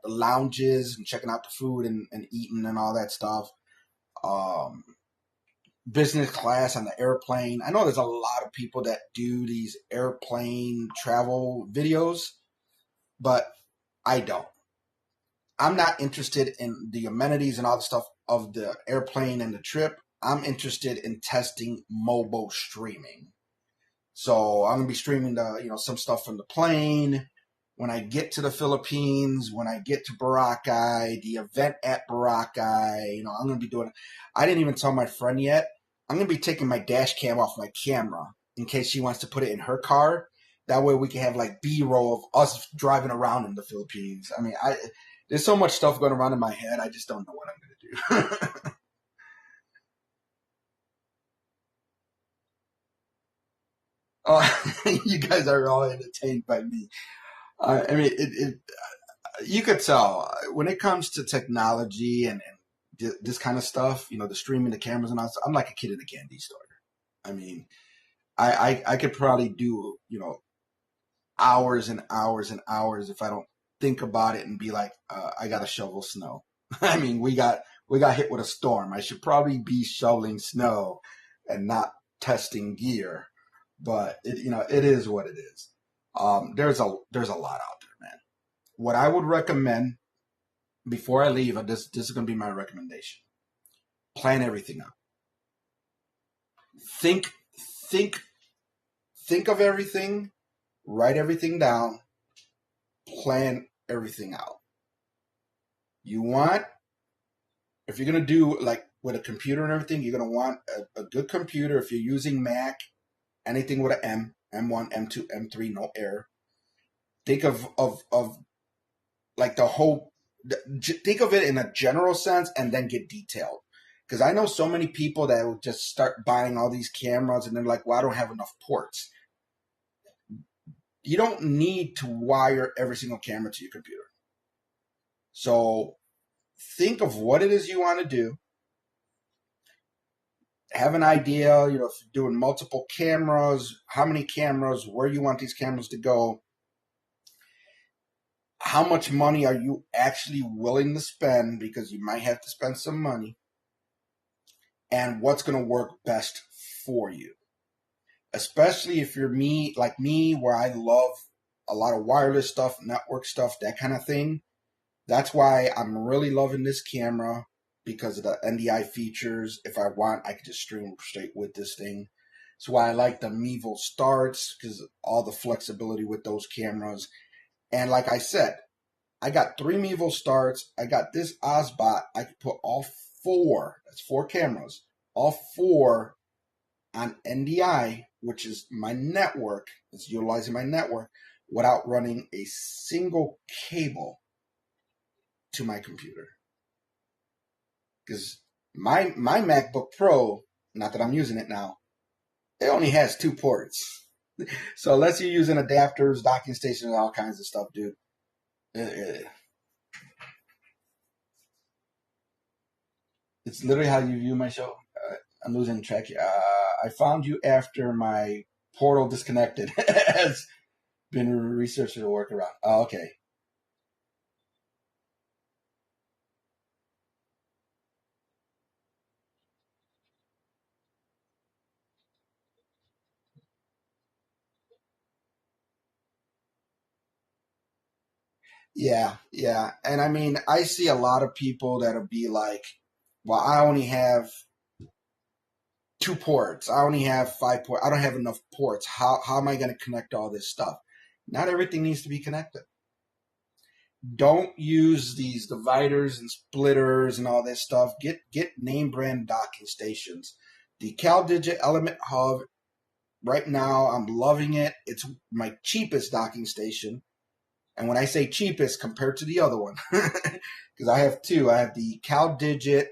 lounges and checking out the food and eating and all that stuff. Um, Business class on the airplane. I know there's a lot of people that do these airplane travel videos, but I don't. I'm not interested in the amenities and all the stuff of the airplane and the trip. I'm interested in testing mobile streaming. So I'm gonna be streaming some stuff from the plane. When I get to the Philippines, when I get to Boracay, the event at Boracay, I'm gonna be doing. I didn't even tell my friend yet. I'm gonna be taking my dash cam off my camera in case she wants to put it in her car. That way we can have like B-roll of us driving around in the Philippines. I mean, there's so much stuff going around in my head. I just don't know what I'm gonna do. You guys are all entertained by me. I mean, you could tell when it comes to technology and this kind of stuff, the streaming, the cameras, and all. I'm like a kid in a candy store. I mean, I could probably do hours and hours and hours if I don't think about it and be like, I got to shovel snow. I mean, we got hit with a storm. I should probably be shoveling snow and not testing gear, but it is what it is. There's a lot out there, man. What I would recommend before I leave, this is going to be my recommendation. Plan everything out. Think, think, think of everything. Write everything down. Plan everything out. You want, if you're going to do like with a computer and everything, you're going to want a good computer. If you're using Mac, anything with an M1, M2, M3, no error. Think of like the whole, think of it in a general sense and then get detailed. Because I know so many people that will just start buying all these cameras and they're like, well, I don't have enough ports. You don't need to wire every single camera to your computer. So think of what it is you want to do. Have an idea, if you're doing multiple cameras, how many cameras, where you want these cameras to go. how much money are you actually willing to spend, because you might have to spend some money, and what's going to work best for you. Especially if you're like me, where I love a lot of wireless stuff, network stuff, that kind of thing. That's why I'm really loving this camera, because of the NDI features. If I want, I can just stream straight with this thing. That's why I like the Mevo Starts, because all the flexibility with those cameras. And like I said, I got 3 Mevo Starts. I got this Obsbot. I can put all 4, that's 4 cameras, all 4 on NDI, which is my network. It's utilizing my network without running a single cable to my computer. Because my MacBook Pro, not that I'm using it now, it only has 2 ports. So unless you're using adapters, docking stations, all kinds of stuff, dude. It's literally how you view my show. I'm losing track here. I found you after my portal disconnected. Has been researching the workaround. Oh, okay. Yeah. And I mean, I see a lot of people that'll be like, well, I only have 2 ports. I only have 5 ports. I don't have enough ports. How am I going to connect all this stuff? Not everything needs to be connected. Don't use these dividers and splitters and all this stuff. Get name brand docking stations. The CalDigit Element Hub, right now, I'm loving it. It's my cheapest docking station. And when I say cheapest compared to the other one, because I have 2. I have the CalDigit,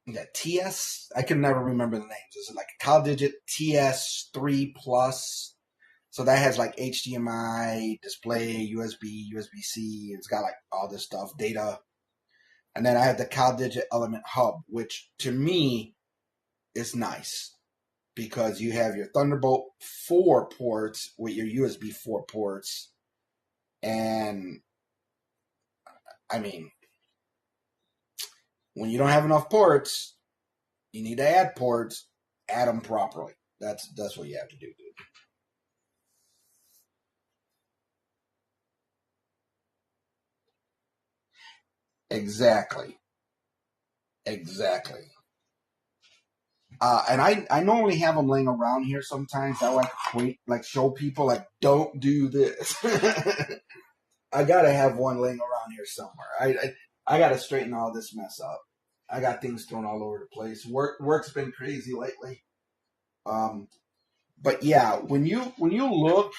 that TS. I can never remember the names. It's like a CalDigit TS3 Plus. So that has like HDMI, display, USB, USB-C. It's got like all this stuff, data. And then I have the CalDigit Element Hub, which to me is nice, because you have your Thunderbolt 4 ports with your USB 4 ports. And I mean, when you don't have enough ports, you need to add ports, add them properly. That's what you have to do, dude. Exactly. Exactly. And I normally have them laying around here sometimes. I like show people, like, don't do this. I gotta have one laying around here somewhere. I gotta straighten all this mess up. I got things thrown all over the place. Work's been crazy lately. Um, but yeah, when you look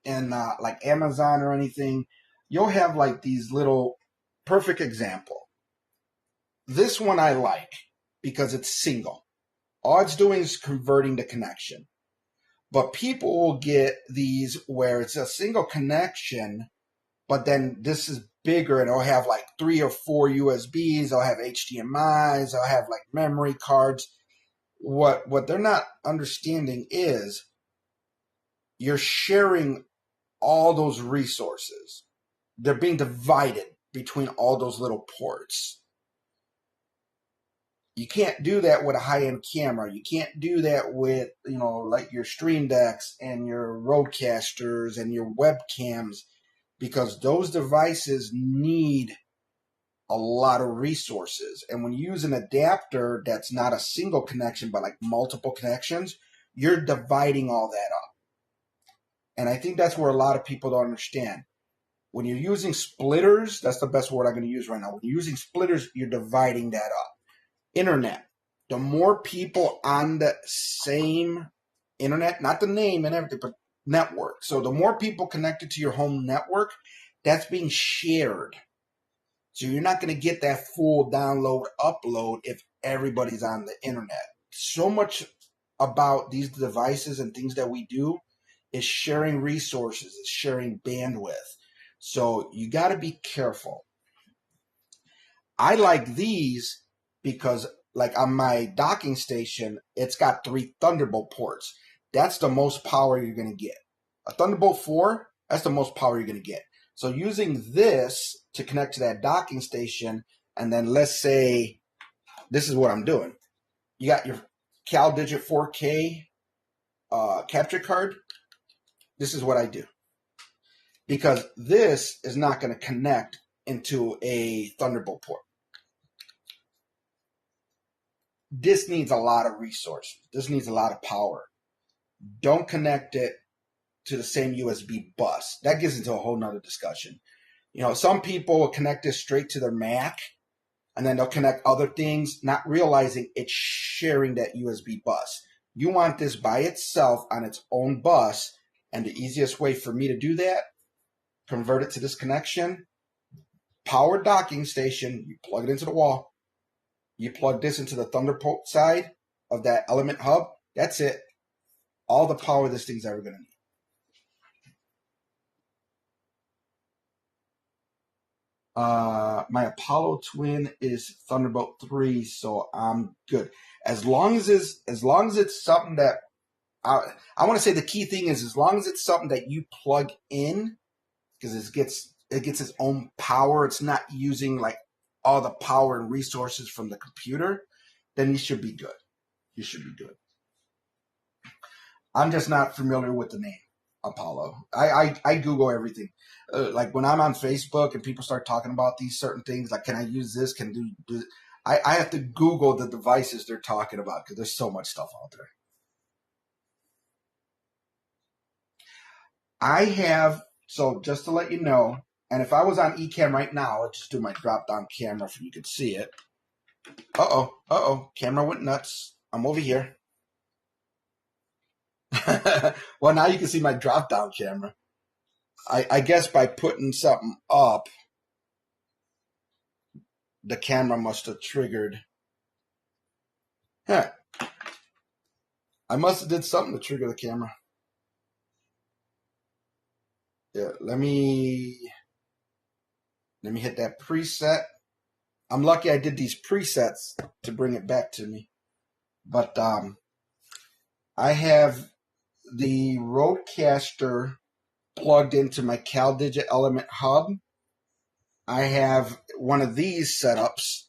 in like Amazon or anything, you'll have like these little, perfect example. This one I like because it's single. All it's doing is converting the connection. But people will get these where it's a single connection, but then this is bigger, and it'll have like 3 or 4 USBs. I'll have HDMIs. I'll have like memory cards. What they're not understanding is you're sharing all those resources. They're being divided between all those little ports. You can't do that with a high-end camera. You can't do that with, like your Stream Decks and your Roadcasters and your webcams, because those devices need a lot of resources. And when you use an adapter that's not a single connection, but like multiple connections, you're dividing all that up. And I think that's where a lot of people don't understand. When you're using splitters, that's the best word I'm going to use right now. When you're using splitters, you're dividing that up. Internet. The more people on the same internet, not the name and everything, but network. So the more people connected to your home network, that's being shared. So you're not going to get that full download, upload if everybody's on the internet. So much about these devices and things that we do is sharing resources, is sharing bandwidth. So you got to be careful. I like these because, like, on my docking station, it's got 3 Thunderbolt ports. That's the most power you're going to get. A Thunderbolt 4, That's the most power you're going to get. So using this to connect to that docking station, and then let's say this is what I'm doing. You got your CalDigit 4K capture card. This is what I do. Because this is not going to connect into a Thunderbolt port. This needs a lot of resources. This needs a lot of power. Don't connect it to the same USB bus. That gets into a whole nother discussion. You know, some people will connect this straight to their Mac, and then they'll connect other things, not realizing it's sharing that USB bus. You want this by itself on its own bus, and the easiest way for me to do that, convert it to this connection, power docking station, you plug it into the wall, you plug this into the Thunderbolt side of that Element hub, that's it. All the power this thing's ever going to need. My Apollo twin is Thunderbolt 3, so I'm good. As long as it's something that I want to say the key thing is as long as it's something that you plug in, because it gets its own power, it's not using like all the power and resources from the computer, then you should be good. You should be good. I'm just not familiar with the name Apollo. I Google everything. Like when I'm on Facebook and people start talking about these certain things, like can I use this? Can do I have to Google the devices they're talking about because there's so much stuff out there. I have, so just to let you know, and if I was on Ecamm right now, I'll just do my drop-down camera so you could see it. Camera went nuts. I'm over here. Well, now you can see my drop-down camera. I guess by putting something up, the camera must have triggered. Huh. I must have did something to trigger the camera. Yeah, let me hit that preset. I'm lucky I did these presets to bring it back to me. But I have the Rodecaster plugged into my CalDigit Element hub. I have one of these setups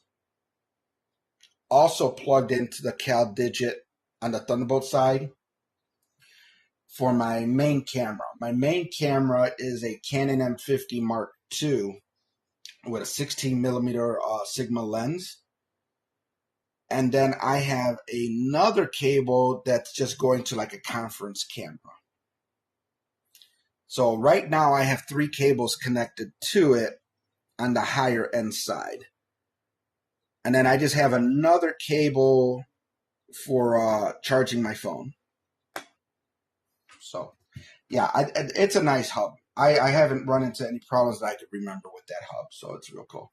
also plugged into the CalDigit on the Thunderbolt side for my main camera. My main camera is a Canon M50 Mark II with a 16mm Sigma lens. And then I have another cable that's just going to like a conference camera. So right now I have 3 cables connected to it on the higher end side. And then I just have another cable for charging my phone. So yeah, it's a nice hub. I haven't run into any problems that I could remember with that hub, so it's real cool.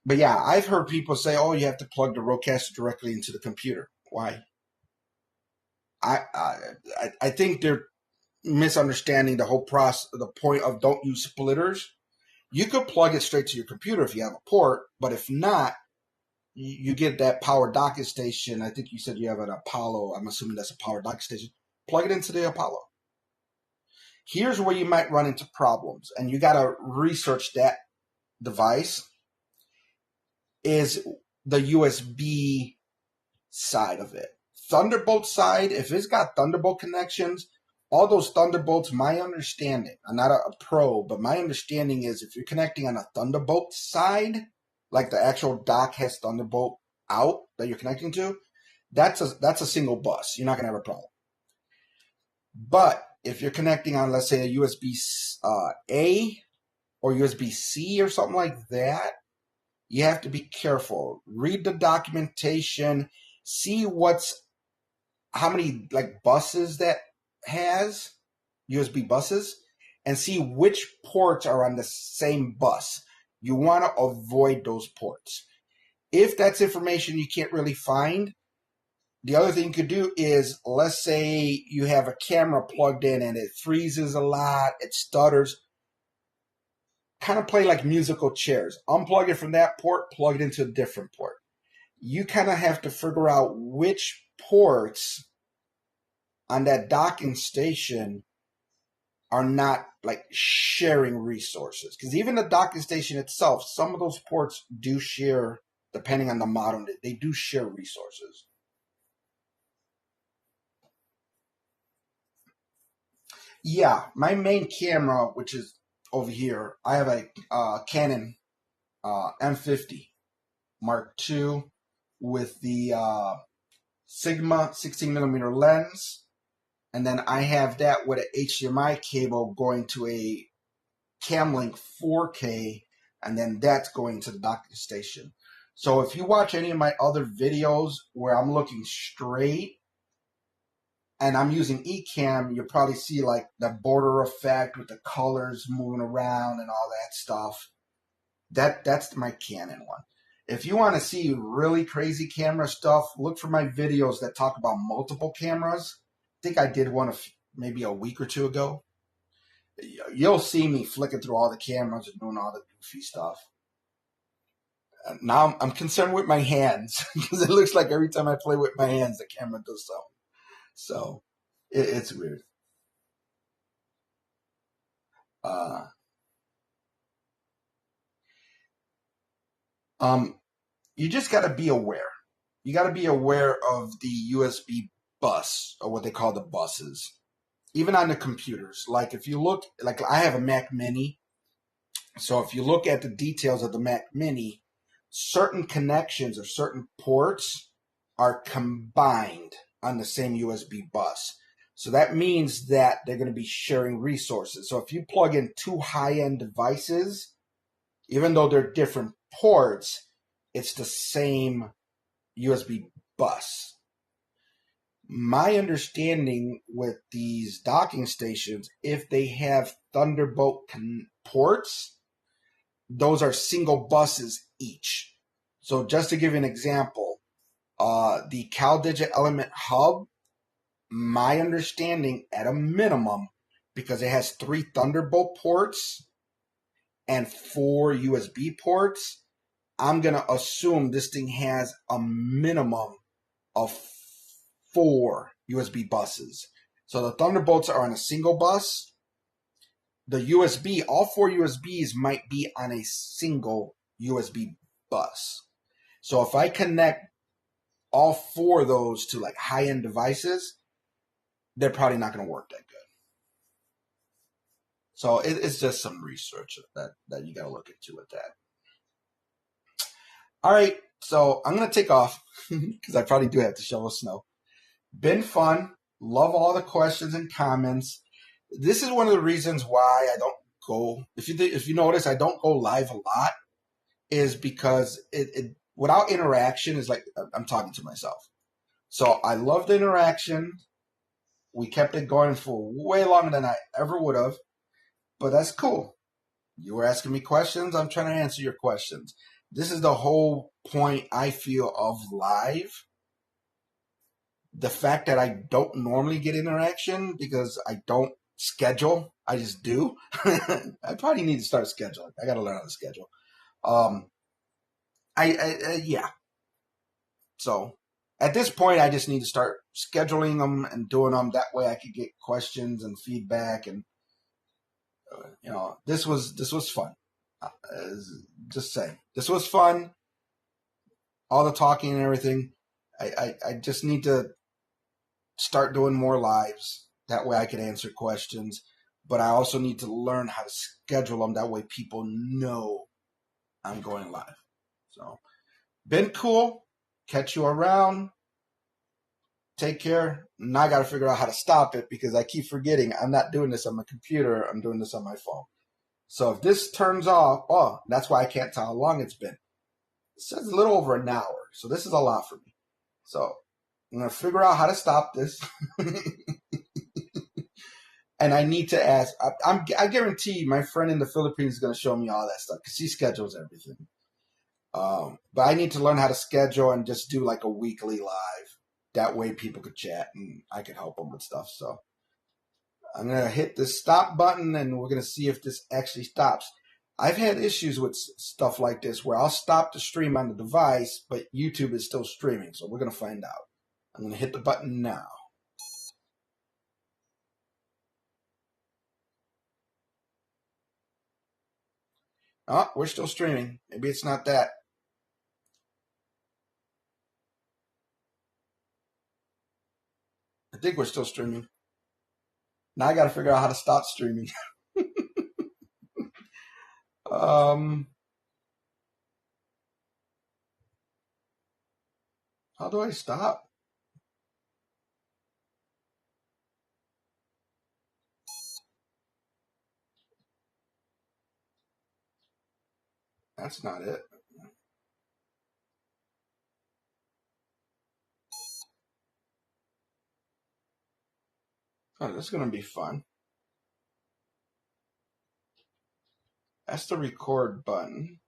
But yeah, I've heard people say, oh, you have to plug the Rodecaster directly into the computer. Why? I think they're misunderstanding the whole process, the point of don't use splitters. You could plug it straight to your computer if you have a port, but if not, you get that power docking station. I think you said you have an Apollo. I'm assuming that's a power docking station. Plug it into the Apollo. Here's where you might run into problems, and you got to research that device, is the USB side of it. Thunderbolt side, if it's got Thunderbolt connections, all those Thunderbolts, my understanding, I'm not a pro, but my understanding is if you're connecting on a Thunderbolt side, like the actual dock has Thunderbolt out that you're connecting to, that's a single bus. You're not going to have a problem. But if you're connecting on, let's say, a USB A or USB C or something like that, you have to be careful. Read the documentation, see how many like buses that has, USB buses, and see which ports are on the same bus. You want to avoid those ports. If that's information you can't really find, the other thing you could do is, let's say you have a camera plugged in and it freezes a lot, it stutters. Kind of play like musical chairs. Unplug it from that port, plug it into a different port. You kind of have to figure out which ports on that docking station are not like sharing resources. Because even the docking station itself, some of those ports do share, depending on the model, they do share resources. Yeah, my main camera, which is over here, I have a Canon M50 Mark II with the Sigma 16mm lens, and then I have that with an HDMI cable going to a Camlink 4K, and then that's going to the docking station. So if you watch any of my other videos where I'm looking straight and I'm using Ecamm, you'll probably see like the border effect with the colors moving around and all that stuff. That's my Canon one. If you want to see really crazy camera stuff, look for my videos that talk about multiple cameras. I think I did one maybe a week or two ago. You'll see me flicking through all the cameras and doing all the goofy stuff. Now I'm concerned with my hands because it looks like every time I play with my hands, the camera does something. So it's weird. You just got to be aware. You got to be aware of the USB bus, or what they call the buses, even on the computers. Like if you look, like I have a Mac Mini. So if you look at the details of the Mac Mini, certain connections or certain ports are combined on the same USB bus. So that means that they're going to be sharing resources. So if you plug in two high-end devices, even though they're different ports, it's the same USB bus. My understanding with these docking stations, if they have Thunderbolt ports, those are single buses each. So just to give you an example, the CalDigit Element Hub, my understanding at a minimum, because it has 3 Thunderbolt ports and 4 USB ports, I'm going to assume this thing has a minimum of 4 USB buses. So the Thunderbolts are on a single bus. The USB, all 4 USBs might be on a single USB bus. So if I connect all 4 of those to like high-end devices, they're probably not going to work that good. So it's just some research that you got to look into with that. All right, so I'm going to take off because I probably do have to shovel snow. Been fun. Love all the questions and comments. This is one of the reasons why I don't go, if you notice, I don't go live a lot, is because it without interaction is like I'm talking to myself. So I love the interaction. We kept it going for way longer than I ever would have, but that's cool. You were asking me questions. I'm trying to answer your questions. This is the whole point, I feel, of live. The fact that I don't normally get interaction because I don't schedule, I just do. I probably need to start scheduling. I got to learn how to schedule. Yeah. So at this point, I just need to start scheduling them and doing them. That way I could get questions and feedback. And, this was fun. Just saying, this was fun. All the talking and everything. I just need to start doing more lives. That way I can answer questions. But I also need to learn how to schedule them. That way people know I'm going live. So, been cool. Catch you around. Take care. Now I got to figure out how to stop it because I keep forgetting I'm not doing this on my computer. I'm doing this on my phone. So if this turns off, that's why I can't tell how long it's been. It says a little over an hour. So this is a lot for me. So I'm going to figure out how to stop this. And I need to ask. I guarantee my friend in the Philippines is going to show me all that stuff because he schedules everything. But I need to learn how to schedule and just do like a weekly live. That way people could chat and I could help them with stuff. So I'm going to hit the stop button and we're going to see if this actually stops. I've had issues with stuff like this where I'll stop the stream on the device, but YouTube is still streaming. So we're going to find out. I'm going to hit the button now. Oh, we're still streaming. Maybe it's not that. I think we're still streaming. Now I got to figure out how to stop streaming. How do I stop? That's not it. Oh, this is going to be fun. That's the record button.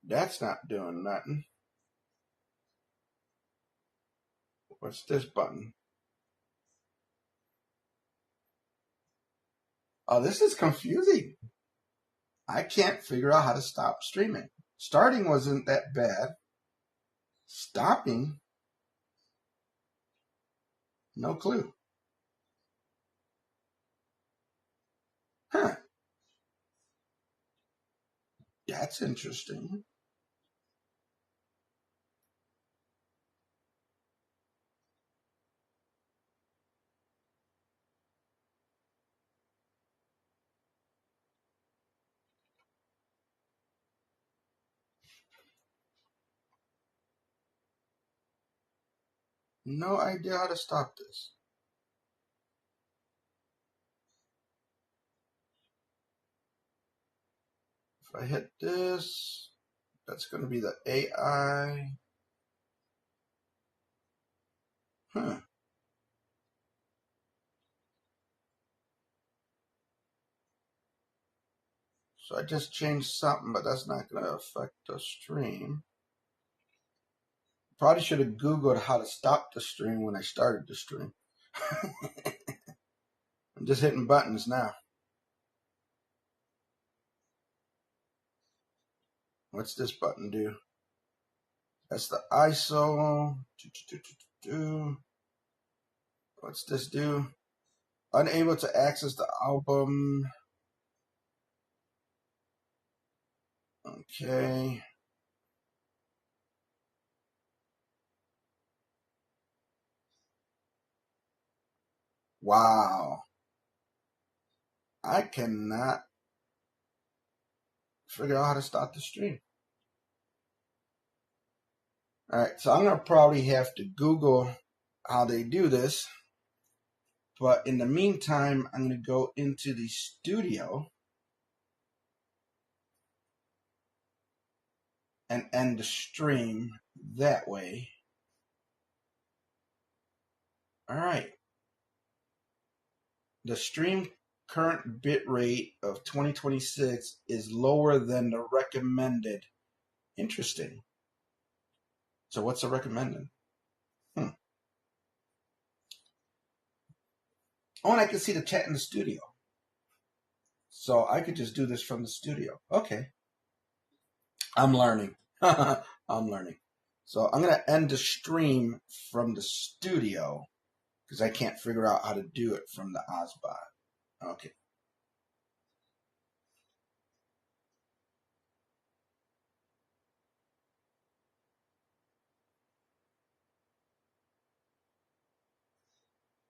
That's not doing nothing. What's this button? Oh, this is confusing. I can't figure out how to stop streaming. Starting wasn't that bad. Stopping, no clue. Huh. That's interesting. No idea how to stop this. If I hit this, that's going to be the AI. Huh. So I just changed something, but that's not going to affect the stream. Probably should have Googled how to stop the stream when I started the stream. I'm just hitting buttons now. What's this button do? That's the ISO. What's this do? Unable to access the album. Okay. Wow. I cannot figure out how to stop the stream. All right, so I'm going to probably have to Google how they do this. But in the meantime, I'm going to go into the studio and end the stream that way. All right. The stream current bit rate of 2026 is lower than the recommended. Interesting. So what's the recommended? Oh, and I can see the chat in the studio. So I could just do this from the studio. Okay. I'm learning. I'm learning. So I'm going to end the stream from the studio because I can't figure out how to do it from the Obsbot. Okay.